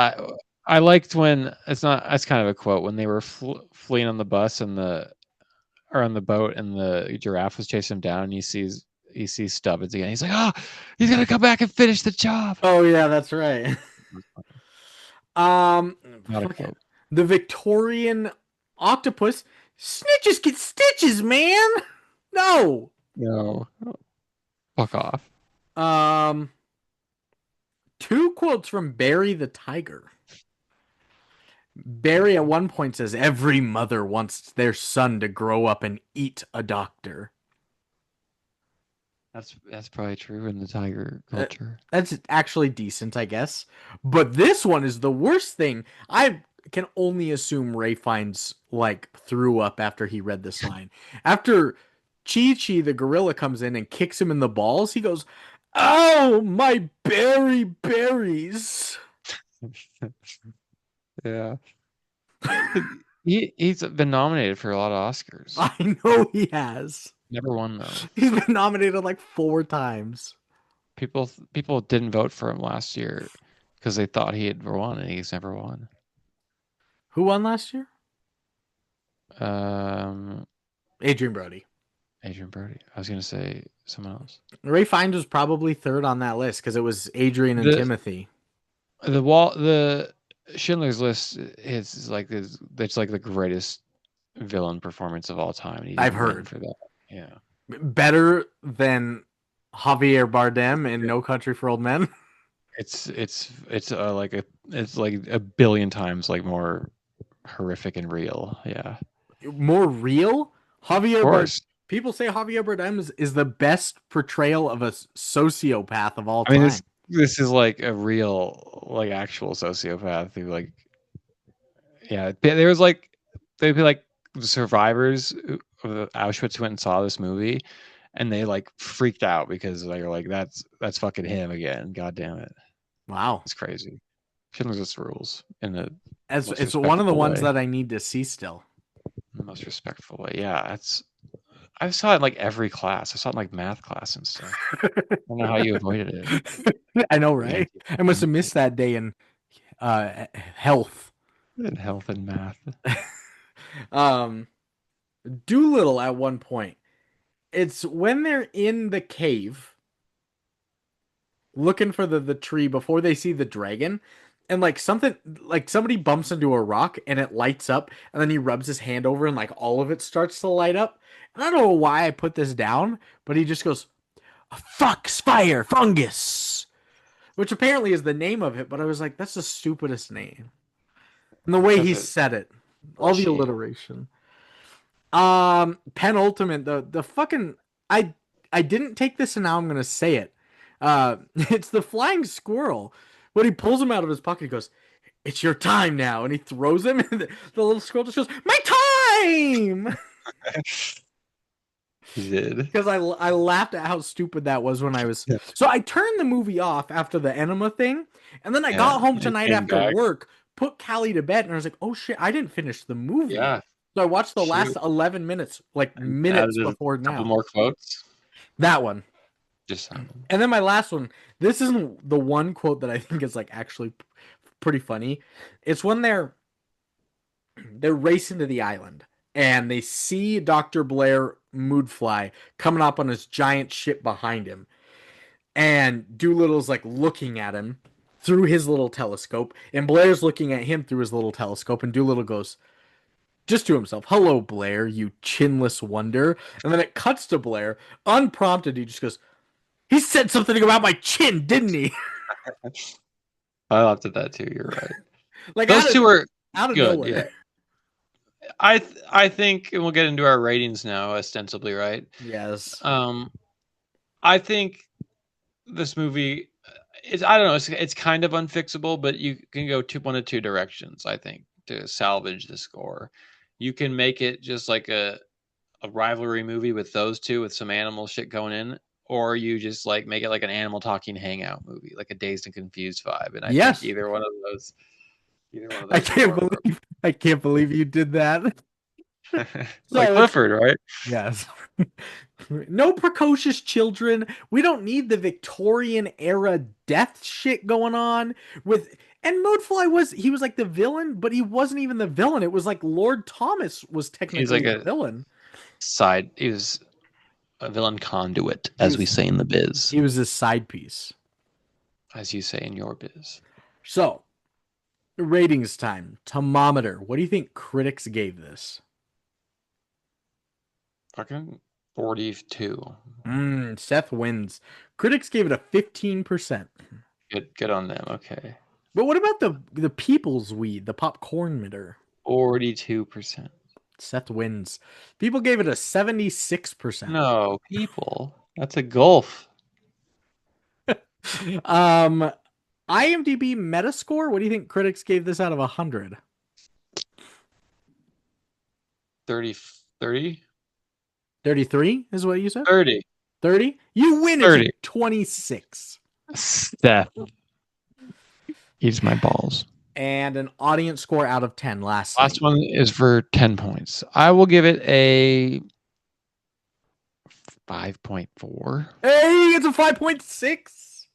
I liked when it's not. That's kind of a quote when they were fleeing on the bus and the or on the boat and the giraffe was chasing him down. And he sees Stubbins again. He's like, oh, he's gonna come back and finish the job. Oh yeah, that's right. Not a Fuck it. quote. The Victorian octopus snitches get stitches, man. No. No, fuck off. Um, two quotes from Barry the Tiger. Barry at one point says, "Every mother wants their son to grow up and eat a doctor." That's probably true in the tiger Uh, culture. that's actually decent, I guess. But this one is the worst thing. I can only assume Ray finds like threw up after he read this line. After Chi Chi the gorilla comes in and kicks him in the balls, he goes, "Oh, my berries." Yeah. He's been nominated for a lot of Oscars. I know he has. Never won though. He's been nominated like 4 times. People didn't vote for him last year because they thought he had won and he's never won. Who won last year? Um, Adrian Brody. Adrian Brody. I was gonna say someone else. Ray Fiennes was probably third on that list because it was Adrian and The Timothy. the Schindler's List is like this. It's like the greatest villain performance of all time, and he I've didn't win heard. for that. Yeah. Better than Javier Bardem in No Country for Old Men. It's like a billion times like more horrific and real. Yeah. More real. Of Javier Bard. course. People say Javier Bardem is the best portrayal of a sociopath of all I mean time. this is like a real like actual sociopath who like yeah, there was like they'd be like the survivors of Auschwitz went and saw this movie and they like freaked out because they were like that's fucking him again. God damn it. Wow. It's crazy. Schindler's List rules in the As most it's one of the respectful ones way. that I need to see still. In the most respectful way. Yeah, it's I saw it in like every class. I saw it in like math class and stuff. I don't know how you avoided it. I know, The right? anti I must have missed that day in health. in health and math. um, Dolittle at one point. It's when they're in the cave looking for the tree before they see the dragon, and like something like somebody bumps into a rock and it lights up, and then he rubs his hand over and like all of it starts to light up. And I don't know why I put this down, but he just goes, "Fox fire fungus," which apparently is the name of it. But I was like, that's the stupidest name. And the way Because he it said it, all the glitchy. alliteration. Penultimate, the fucking I I didn't take this and now I'm gonna say it. It's the flying squirrel. When he pulls him out of his pocket, he goes, "It's your time now," and he throws him, and the little squirrel just goes, "My time!" He did. Because I laughed at how stupid that was when I was. Yeah. So I turned the movie off after the enema thing, and then I Yeah. got home It tonight came after back. work, put Callie to bed, and I was like, "Oh shit, I didn't finish the movie." Yeah. So I watched the last Shoot. 11 minutes, like And added minutes a before couple now. more quotes. That one. Just sounded. And then my last one. This isn't the one quote that I think is like actually pretty funny. It's when they're racing to the island and they see Dr. Blair Moodfly coming up on his giant ship behind him. And Doolittle's like looking at him through his little telescope, and Blair's looking at him through his little telescope, and Doolittle goes just to himself, "Hello, Blair, you chinless wonder." And then it cuts to Blair, unprompted. He just goes, "He said something about my chin, didn't he?" I laughed at that too. You're right. Like Those two are out of good. nowhere. Yeah. I think, and we'll get into our ratings now, ostensibly, right? Yes. Um, I think this movie is I don't know, it's kind of unfixable, but you can go one of two directions, I think, to salvage the score. You can make it just like a rivalry movie with those two with some animal shit going in, or you just like make it like an animal talking hangout movie, like a Dazed and Confused vibe. And I think Yes. either one of those would work. I can't believe you did that. Like So it's Clifford, right? yes. No precocious children. We don't need the Victorian era death shit going on with and Modefly was he was like the villain, but he wasn't even the villain. It was like Lord Thomas was He's technically like the a villain. side. He was a villain conduit, He as we was say in the biz, he was his side piece. as you say in your biz. So, ratings time. Thermometer. What do you think critics gave this? Fucking 42. Seth wins. Critics gave it a 15%. Good on them. Okay. But what about the people's weed, the popcorn mitter? 42%. Seth wins. People gave it a 76%. No, people. That's a gulf. Um, IMDb Metascore. What do you think critics gave this out of 100? 30, 30, 33 is what you said? 30, 30? You win. It's a 30. 26. Steph eats my balls. And an audience score out of 10. Last Lastly. one is for 10 points. I will give it a 5.4. Hey, it's a 5.6.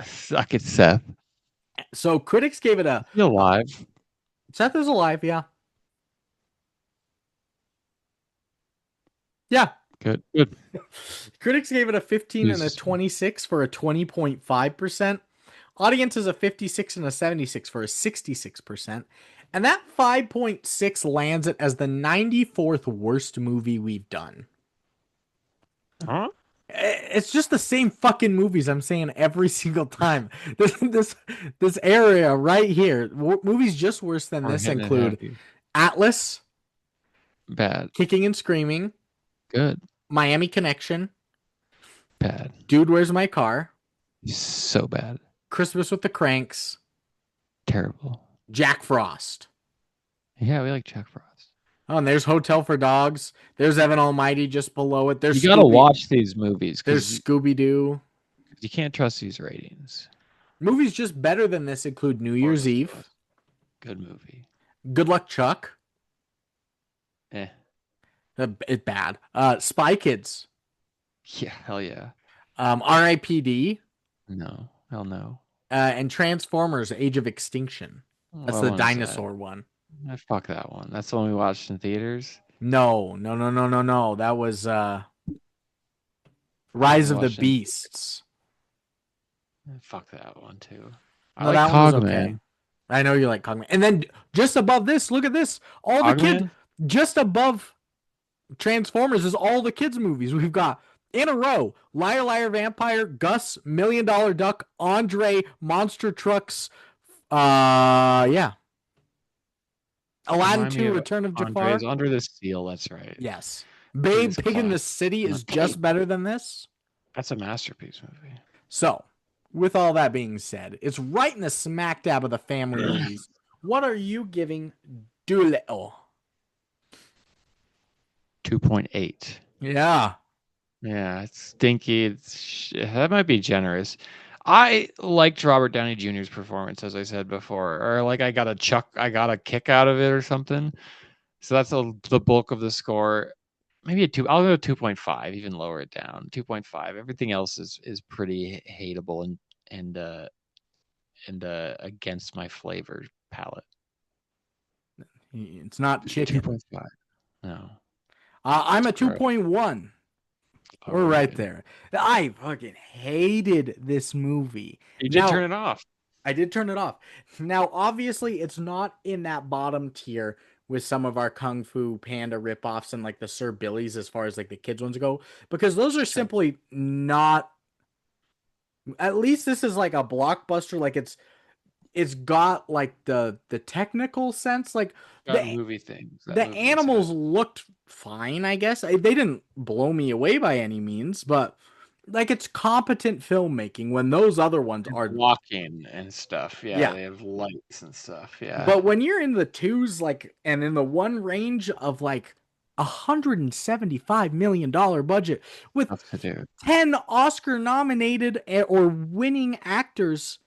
Suck it, Seth. So critics gave it a You alive? Seth is alive, yeah. Yeah. Good. Good. Critics gave it a 15 and a Jesus. 26 for a 20.5%. Audience is a 56 and a 76 for a 66%. And that 5.6 lands it as the 94th worst movie we've done. Huh? It's just the same fucking movies I'm saying every single time. This area right here, movies just worse than We're this hitting it include heavy. Atlas, Bad. Kicking and Screaming, Good. Miami Connection, Bad. Dude, Where's My Car, So bad. Christmas with the Cranks, Terrible. Jack Frost. Yeah, we like Jack Frost. Oh, and there's Hotel for Dogs. There's Evan Almighty just below it. You gotta watch these movies There's because Scooby Doo. you can't trust these ratings. Movies just better than this include New Year's Florida's Eve, Ghost. Good movie. Good Luck Chuck. Eh. It's bad. Spy Kids. Yeah, hell yeah. R.I.P.D. No. Hell no. And Transformers: Age of Extinction. That's What the one is that? dinosaur one. Fuck that one. That's the one we watched in theaters. No. That was We Rise of the watched in. Beasts. Fuck that one too. I No, like that one was okay. Cogman. I know you like Cogman. And then just above this, look at this. All the kids, Cogman? just above Transformers is all the kids' movies. We've got in a row Liar Liar Vampire, Gus, Million Dollar Duck, Andre, Monster Trucks. Yeah. Aladdin Remind me 2, of Return of Jafar. Andre's Under the Seal. That's right. Yes. Babe, He's Pig in the class. City is just better than this. That's a masterpiece movie. So, with all that being said, it's right in the smack dab of the family movies. What are you giving Dolittle? 2.8. Yeah. Yeah, it's stinky. That might be generous. I liked Robert Downey Jr.'s performance, as I said before, or like I got a kick out of it or something. So that's the bulk of the score. Maybe a 2. I'll go 2.5, even lower it down. 2.5. Everything else is pretty hateable and against my flavor palette. It's not chicken. 2.5. No. I'm a It's gross. 2.1. We're right Overrated. there. I fucking hated this movie. You did Now, turn it off. I did turn it off. Now, obviously, it's not in that bottom tier with some of our Kung Fu Panda ripoffs and like the Sir Billies as far as like the kids ones go, because those are simply not. At least this is like a blockbuster. Like it's got like the technical sense. Like Got the movie things. That the movie animals set. looked fine, I guess. They didn't blow me away by any means, but like it's competent filmmaking when those other ones are. Walking and stuff. Yeah, Yeah. they have lights and stuff. Yeah. But when you're in the twos, like, and in the one range of like $175 million budget with Tough to do. 10 Oscar nominated or winning actors,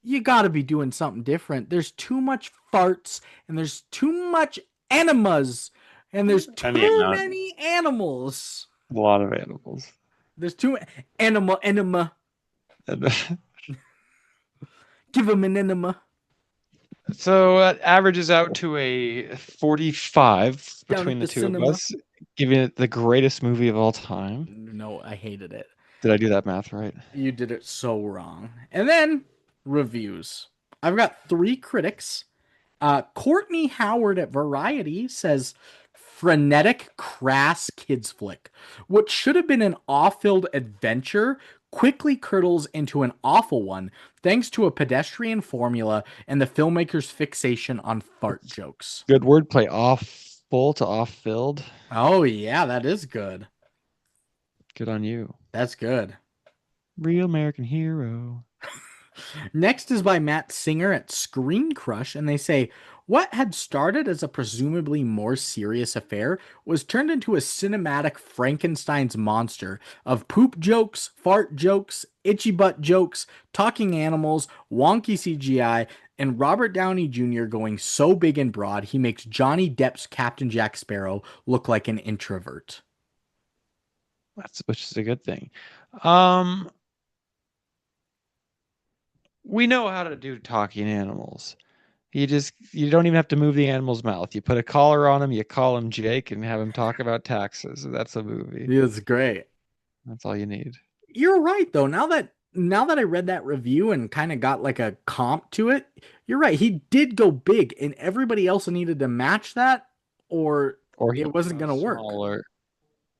you got to be doing something different. There's too much farts and there's too much enemas And there's Any too amount. many animals. A lot of animals. There's too enema. Give him an enema. So that averages out to a 45 Down between at the the two of cinema. us, giving it the greatest movie of all time. No, I hated it. Did I do that math right? You did it so wrong. And then reviews. I've got three critics. Courtney Howard at Variety says, frenetic, crass kids flick. What should have been an awe-filled adventure quickly curdles into an awful one thanks to a pedestrian formula and the filmmaker's fixation on fart jokes. Good wordplay. Off full to off filled. Oh, yeah, that is good. Good on you. That's good. Real American hero. Next is by Matt Singer at Screen Crush, and they say, what had started as a presumably more serious affair was turned into a cinematic Frankenstein's monster of poop jokes, fart jokes, itchy butt jokes, talking animals, wonky CGI, and Robert Downey Jr. going so big and broad he makes Johnny Depp's Captain Jack Sparrow look like an introvert. Which is a good thing. Um, we know how to do talking animals. You don't even have to move the animal's mouth. You put a collar on him, you call him Jake, and have him talk about taxes. That's a movie. It's great. That's all you need. You're right though. Now that I read that review and kind of got like a comp to it, you're right. He did go big, and everybody else needed to match that, or Or he it wasn't goes gonna work. smaller.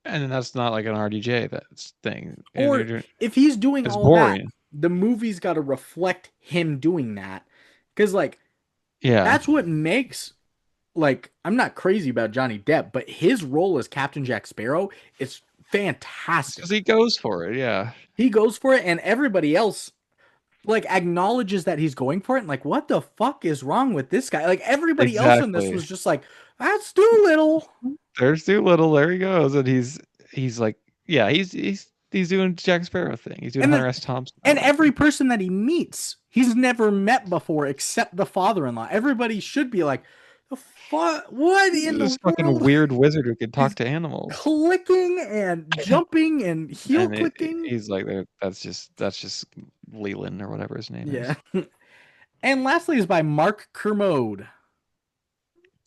And then that's not like an RDJ that's thing. And Or if he's doing it's all that, boring. the movie's got to reflect him doing that, because like Yeah. that's what makes like I'm not crazy about Johnny Depp, but his role as Captain Jack Sparrow is Because fantastic. he goes for it. Yeah. He goes for it, and everybody else like acknowledges that he's going for it and like what the fuck is wrong with this guy, like everybody else in this Exactly. was just like that's Doolittle. There's Dolittle. There he goes. And he's like, yeah, he's doing Jack Sparrow thing. He's doing and Hunter then S. Thompson or and every whatever. person that he meets he's never met before except the father-in-law. Everybody should be like the fuck, what in This the fucking world. weird wizard who can talk He's to animals. clicking and jumping and heel And clicking. he's like, that's just Leland or whatever his name Yeah. is. And lastly is by Mark Kermode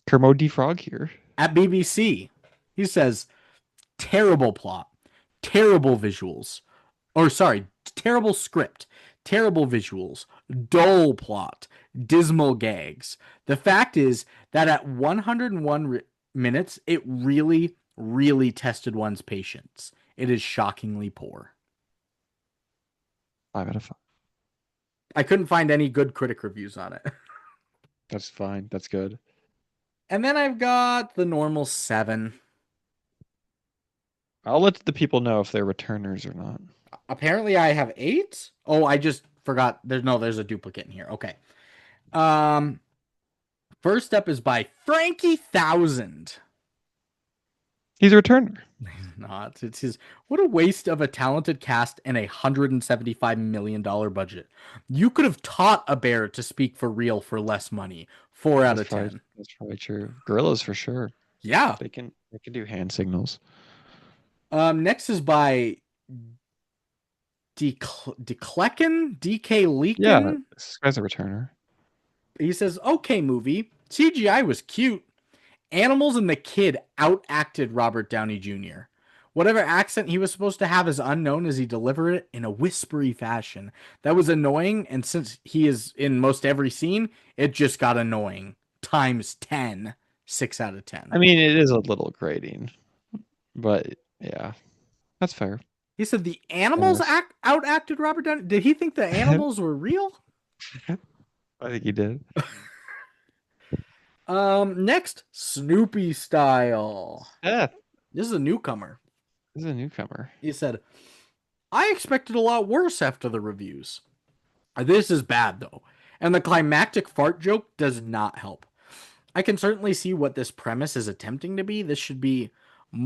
Kermode Frog here. at BBC. He says, terrible plot, terrible visuals, or sorry, terrible script, terrible visuals, dull plot, dismal gags. The fact is that at 101 minutes, it really, really tested one's patience. It is shockingly poor. 5 out of 5. I couldn't find any good critic reviews on it. That's fine. That's good. And then I've got the normal 7. I'll let the people know if they're returners or not. Apparently I have 8. Oh, I just forgot. There's a duplicate in here. Okay. Um, First up is by Frankie Thousand. He's a returner. Not. It's his. What a waste of a talented cast and $175 million budget. You could have taught a bear to speak for real for less money. 4 out of 10. That's probably true. Gorillas for sure. Yeah. They can do hand signals. Next is by Declecken, DK Yeah, Leakin. this guy's a returner. He says, "Okay, movie. CGI was cute. Animals and the kid outacted Robert Downey Jr. Whatever accent he was supposed to have is unknown as he delivered it in a whispery fashion. That was annoying, and since he is in most every scene, it just got annoying. Times 10. 6 out of 10. I mean, it is a little grating, but yeah, that's fair. He said the animals Fairness. outacted Robert Downey. Did he think the animals were real? I think he did. Next, Snoopy style. Yeah, This is a newcomer. this is a newcomer. He said, I expected a lot worse after the reviews. This is bad, though, and the climactic fart joke does not help. I can certainly see what this premise is attempting to be. This should be a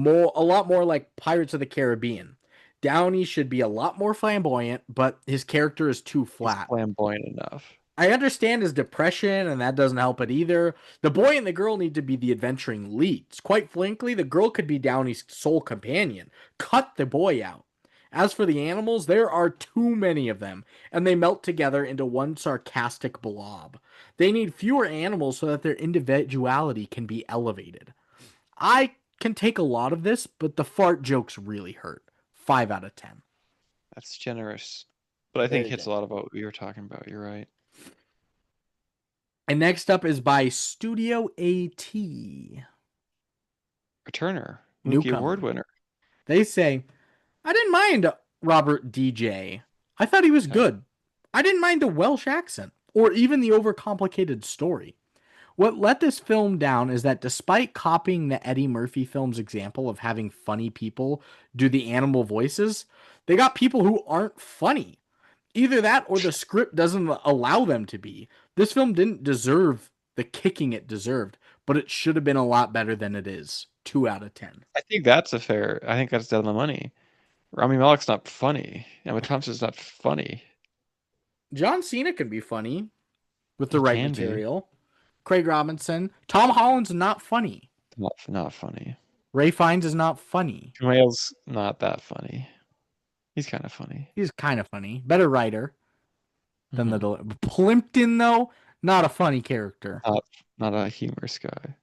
lot more like Pirates of the Caribbean. Downey should be a lot more flamboyant, but his character is too He's flat. flamboyant enough. I understand his depression, and that doesn't help it either. The boy and the girl need to be the adventuring leads. Quite frankly, the girl could be Downey's sole companion. Cut the boy out. As for the animals, there are too many of them, and they melt together into one sarcastic blob. They need fewer animals so that their individuality can be elevated. I can take a lot of this, but the fart jokes really hurt. 5 out of 10. That's generous. But I think it Very hits a generous. lot of what we were talking about. You're right. And next up is by Studio AT. Returner, movie award Newcomer. winner. They say, I didn't mind Robert DJ. I thought he was Okay. good. I didn't mind the Welsh accent or even the overcomplicated story. What let this film down is that despite copying the Eddie Murphy film's example of having funny people do the animal voices, they got people who aren't funny. Either that or the script doesn't allow them to be. This film didn't deserve the kicking it deserved, but it should have been a lot better than it is. 2 out of 10. I think that's a fair. I think that's dead on the money. Rami Malek's not funny. Emma Thompson's not funny. John Cena can be funny with the He right can be. material. Craig Robinson. Tom Holland's not funny. Not funny. Ray Fiennes is not funny. Kumail's not that funny. He's kind of funny. He's kind of funny. Better writer than the Hmm. Plimpton, though, not a funny character. Not not a humorous guy.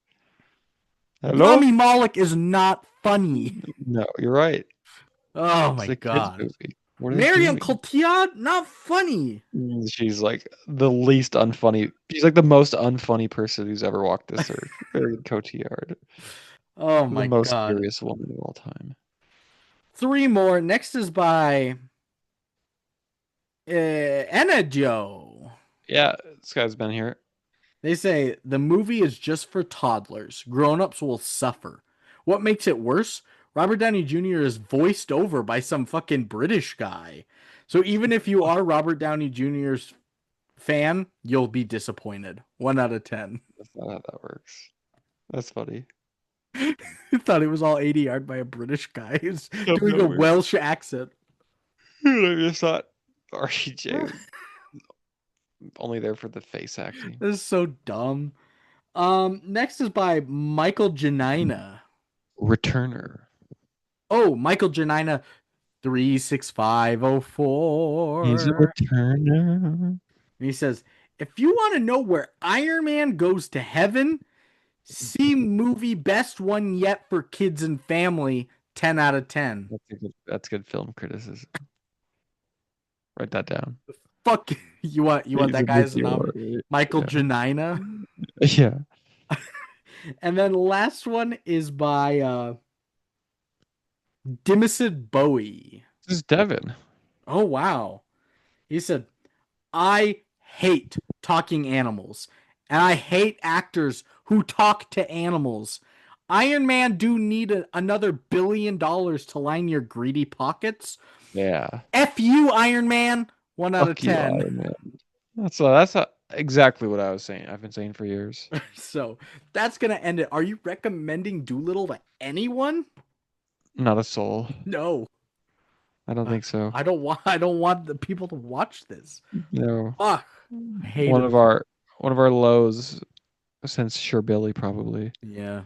Hello? Rami Malek is not funny. No, you're right. Oh It's my a kids god. movie. What are they Marion doing? Cotillard, not funny. She's like the least unfunny. She's like the most unfunny person who's ever walked this earth. Marion Cotillard, Oh the my most god. serious woman of all time. 3 more. Next is by Anna Joe. Yeah, this guy's been here. They say the movie is just for toddlers. Grown-ups will suffer. What makes it worse? Robert Downey Jr. is voiced over by some fucking British guy. So even if you are Robert Downey Jr.'s fan, you'll be disappointed. 1 out of 10. That's not how that works. That's funny. I thought it was all 80 yard by a British guy who's I've doing a never. Welsh accent. I just thought REJ was only there for the face acting. This is so dumb. Next is by Michael Janina. Returner. Oh, Michael Janina 36504. He's a returner. And he says, if you want to know where Iron Man goes to heaven, see movie best one yet for kids and family, 10 out of 10. That's good film criticism. Write that down. Fuck you want He's that a guy as a movie nom? award. Michael Yeah. Janina. Yeah. And then last one is by Dimison Bowie. This is Devin. Oh wow. He said, I hate talking animals. And I hate actors who talk to animals. Iron Man do need another $1 billion to line your greedy pockets. Yeah. F you, Iron Man. 1 out of Fuck you, 10. Iron Man. That's exactly what I was saying. I've been saying for years. So that's gonna end it. Are you recommending Dolittle to anyone? Not a soul. No. I don't think so. I don't want the people to watch this. No. Fuck. I hate One it. of our lows since Sure Billy probably. Yeah.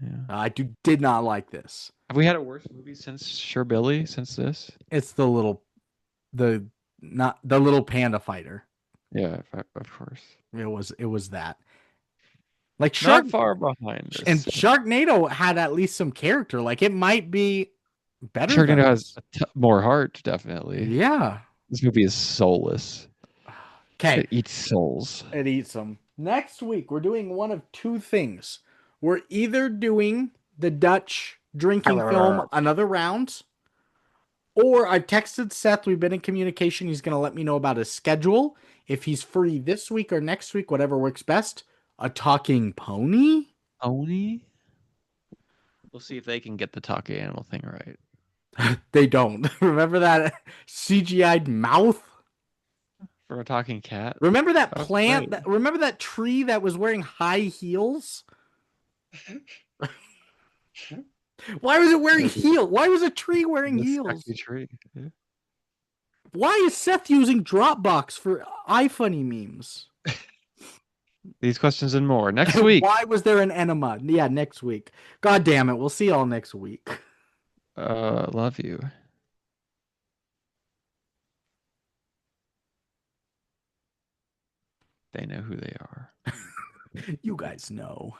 Yeah. I did not like this. Have we had a worse movie since Sure Billy since this? It's the not the little panda fighter. Yeah, of course. It was that. Like Not far behind And this. Sharknado had at least some character. Like it might be better than Sharknado has this. more heart, definitely. Yeah. This movie is soulless. Okay. It eats souls. It eats them. Next week, we're doing one of two things. We're either doing the Dutch drinking film Another Round, or I've texted Seth. We've been in communication. He's going to let me know about his schedule. If he's free this week or next week, whatever works best. A talking pony? Oni? We'll see if they can get the talking animal thing right. They don't. Remember that CGI'd mouth? For a talking cat? Remember that That was plant? great. Remember that tree that was wearing high heels? Why was it wearing heels? Why was a tree wearing This heels? sexy tree. Yeah. Why is Seth using Dropbox for iFunny memes? These questions and more next week. Why was there an enema? Yeah, next week. God damn it. We'll see y'all next week. Love you. They know who they are. You guys know.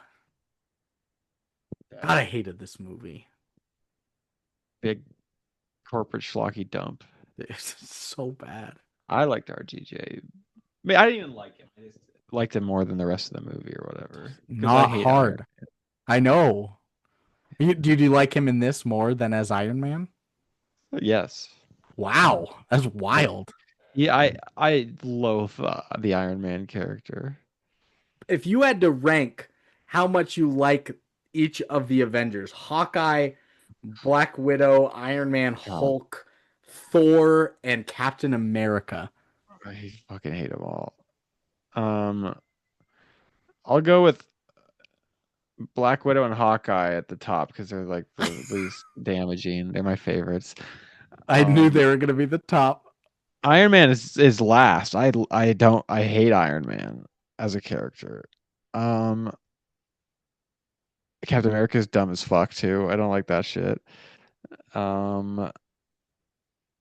God, Yeah. I hated this movie. Big corporate schlocky dump. It's so bad. I liked RGJ. I mean, I didn't even like him. I just liked him more than the rest of the movie or whatever. Because I Not hate Iron. hard. I know. Did you like him in this more than as Iron Man? Yes. Wow, that's Yeah. wild. Yeah, I loathe the Iron Man character. If you had to rank how much you like each of the Avengers, Hawkeye, Black Widow, Iron Man, God, Hulk, Thor, and Captain America. I fucking hate them all. Um, I'll go with Black Widow and Hawkeye at the top because they're like the least damaging. They're my favorites. I knew Um, they were going to be the top. Iron Man is last. I hate Iron Man as a character. Um, Captain America is dumb as fuck too. I don't like that shit. Um,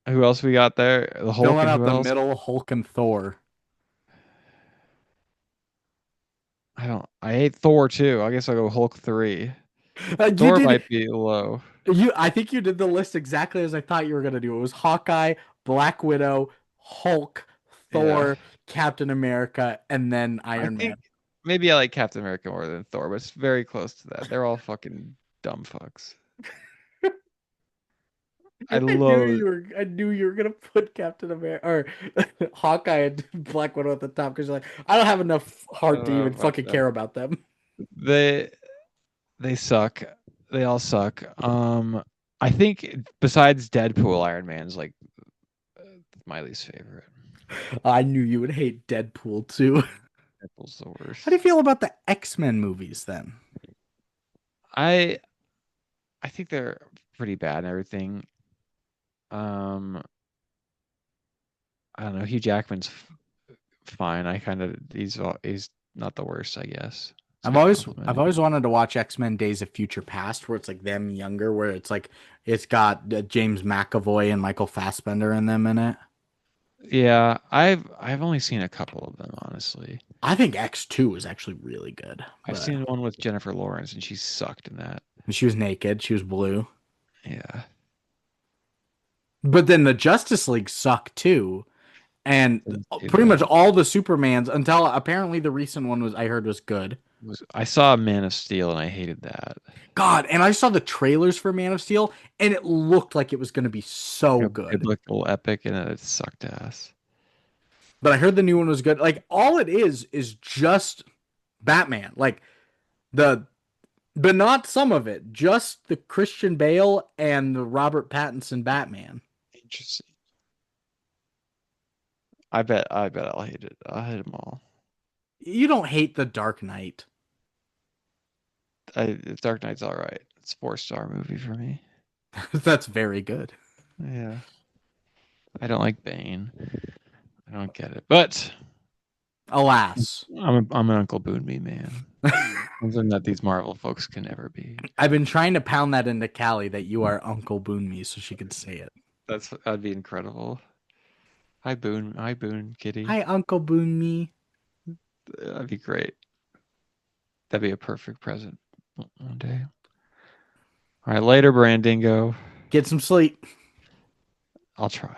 who else we got there? The Hulk Filling and out who the else? middle, Hulk and Thor. I don't. I hate Thor too. I guess I'll go Hulk 3. You Thor did might be low. you I think you did the list exactly as I thought you were going to do. It was Hawkeye, Black Widow, Hulk, Yeah. Thor, Captain America, and then I Iron Man. think maybe I like Captain America more than Thor, but it's very close to that. They're all fucking dumb fucks. I loathe. I knew you were gonna put Captain America or Hawkeye and Black Widow at the top because you're like, I don't have enough I heart don't to know even about fucking care them. about them. They they suck. They all suck. I think besides Deadpool, Iron Man's like my least favorite. I knew you would hate Deadpool too. Deadpool's the How do you worst. feel about the X-Men movies then? I I think they're pretty bad and everything. Um, I don't know. Hugh Jackman's fine. I kind of he's not the worst, I guess. It's a good I've compliment. always wanted to watch X-Men Days of Future Past where it's like them younger, where it's like it's got James McAvoy and Michael Fassbender in them in it. Yeah, I've only seen a couple of them, honestly. I think X2 is actually really good, I've but seen one with Jennifer Lawrence, and she sucked in that. she was naked, she was blue. Yeah, But then the Justice League sucked too. And didn't see pretty much that. all the Supermans until apparently the recent one was I heard was good. I saw Man of Steel, and I hated that. God, and I saw the trailers for Man of Steel and it looked like it was going to be so A good. biblical epic, and it sucked ass. But I heard the new one was good. Like all it is just Batman. Like the but not some of it, just the Christian Bale and the Robert Pattinson Batman. Interesting. I bet I'll hate it. I'll hate them all. You don't hate the Dark Knight. Dark Knight's all right. It's a 4-star movie for me. That's very good. Yeah, I don't like Bane. I don't get it, but Alas. I'm an Uncle Boone me man. Something that these Marvel folks can never be. I've been trying to pound that into Callie that you are Uncle Boone me so she could say it. That'd be incredible. Hi Boone, kitty. Hi, Uncle Boone me. That'd be great. That'd be a perfect present one day. All right, later, Brandingo. Get some sleep. I'll try.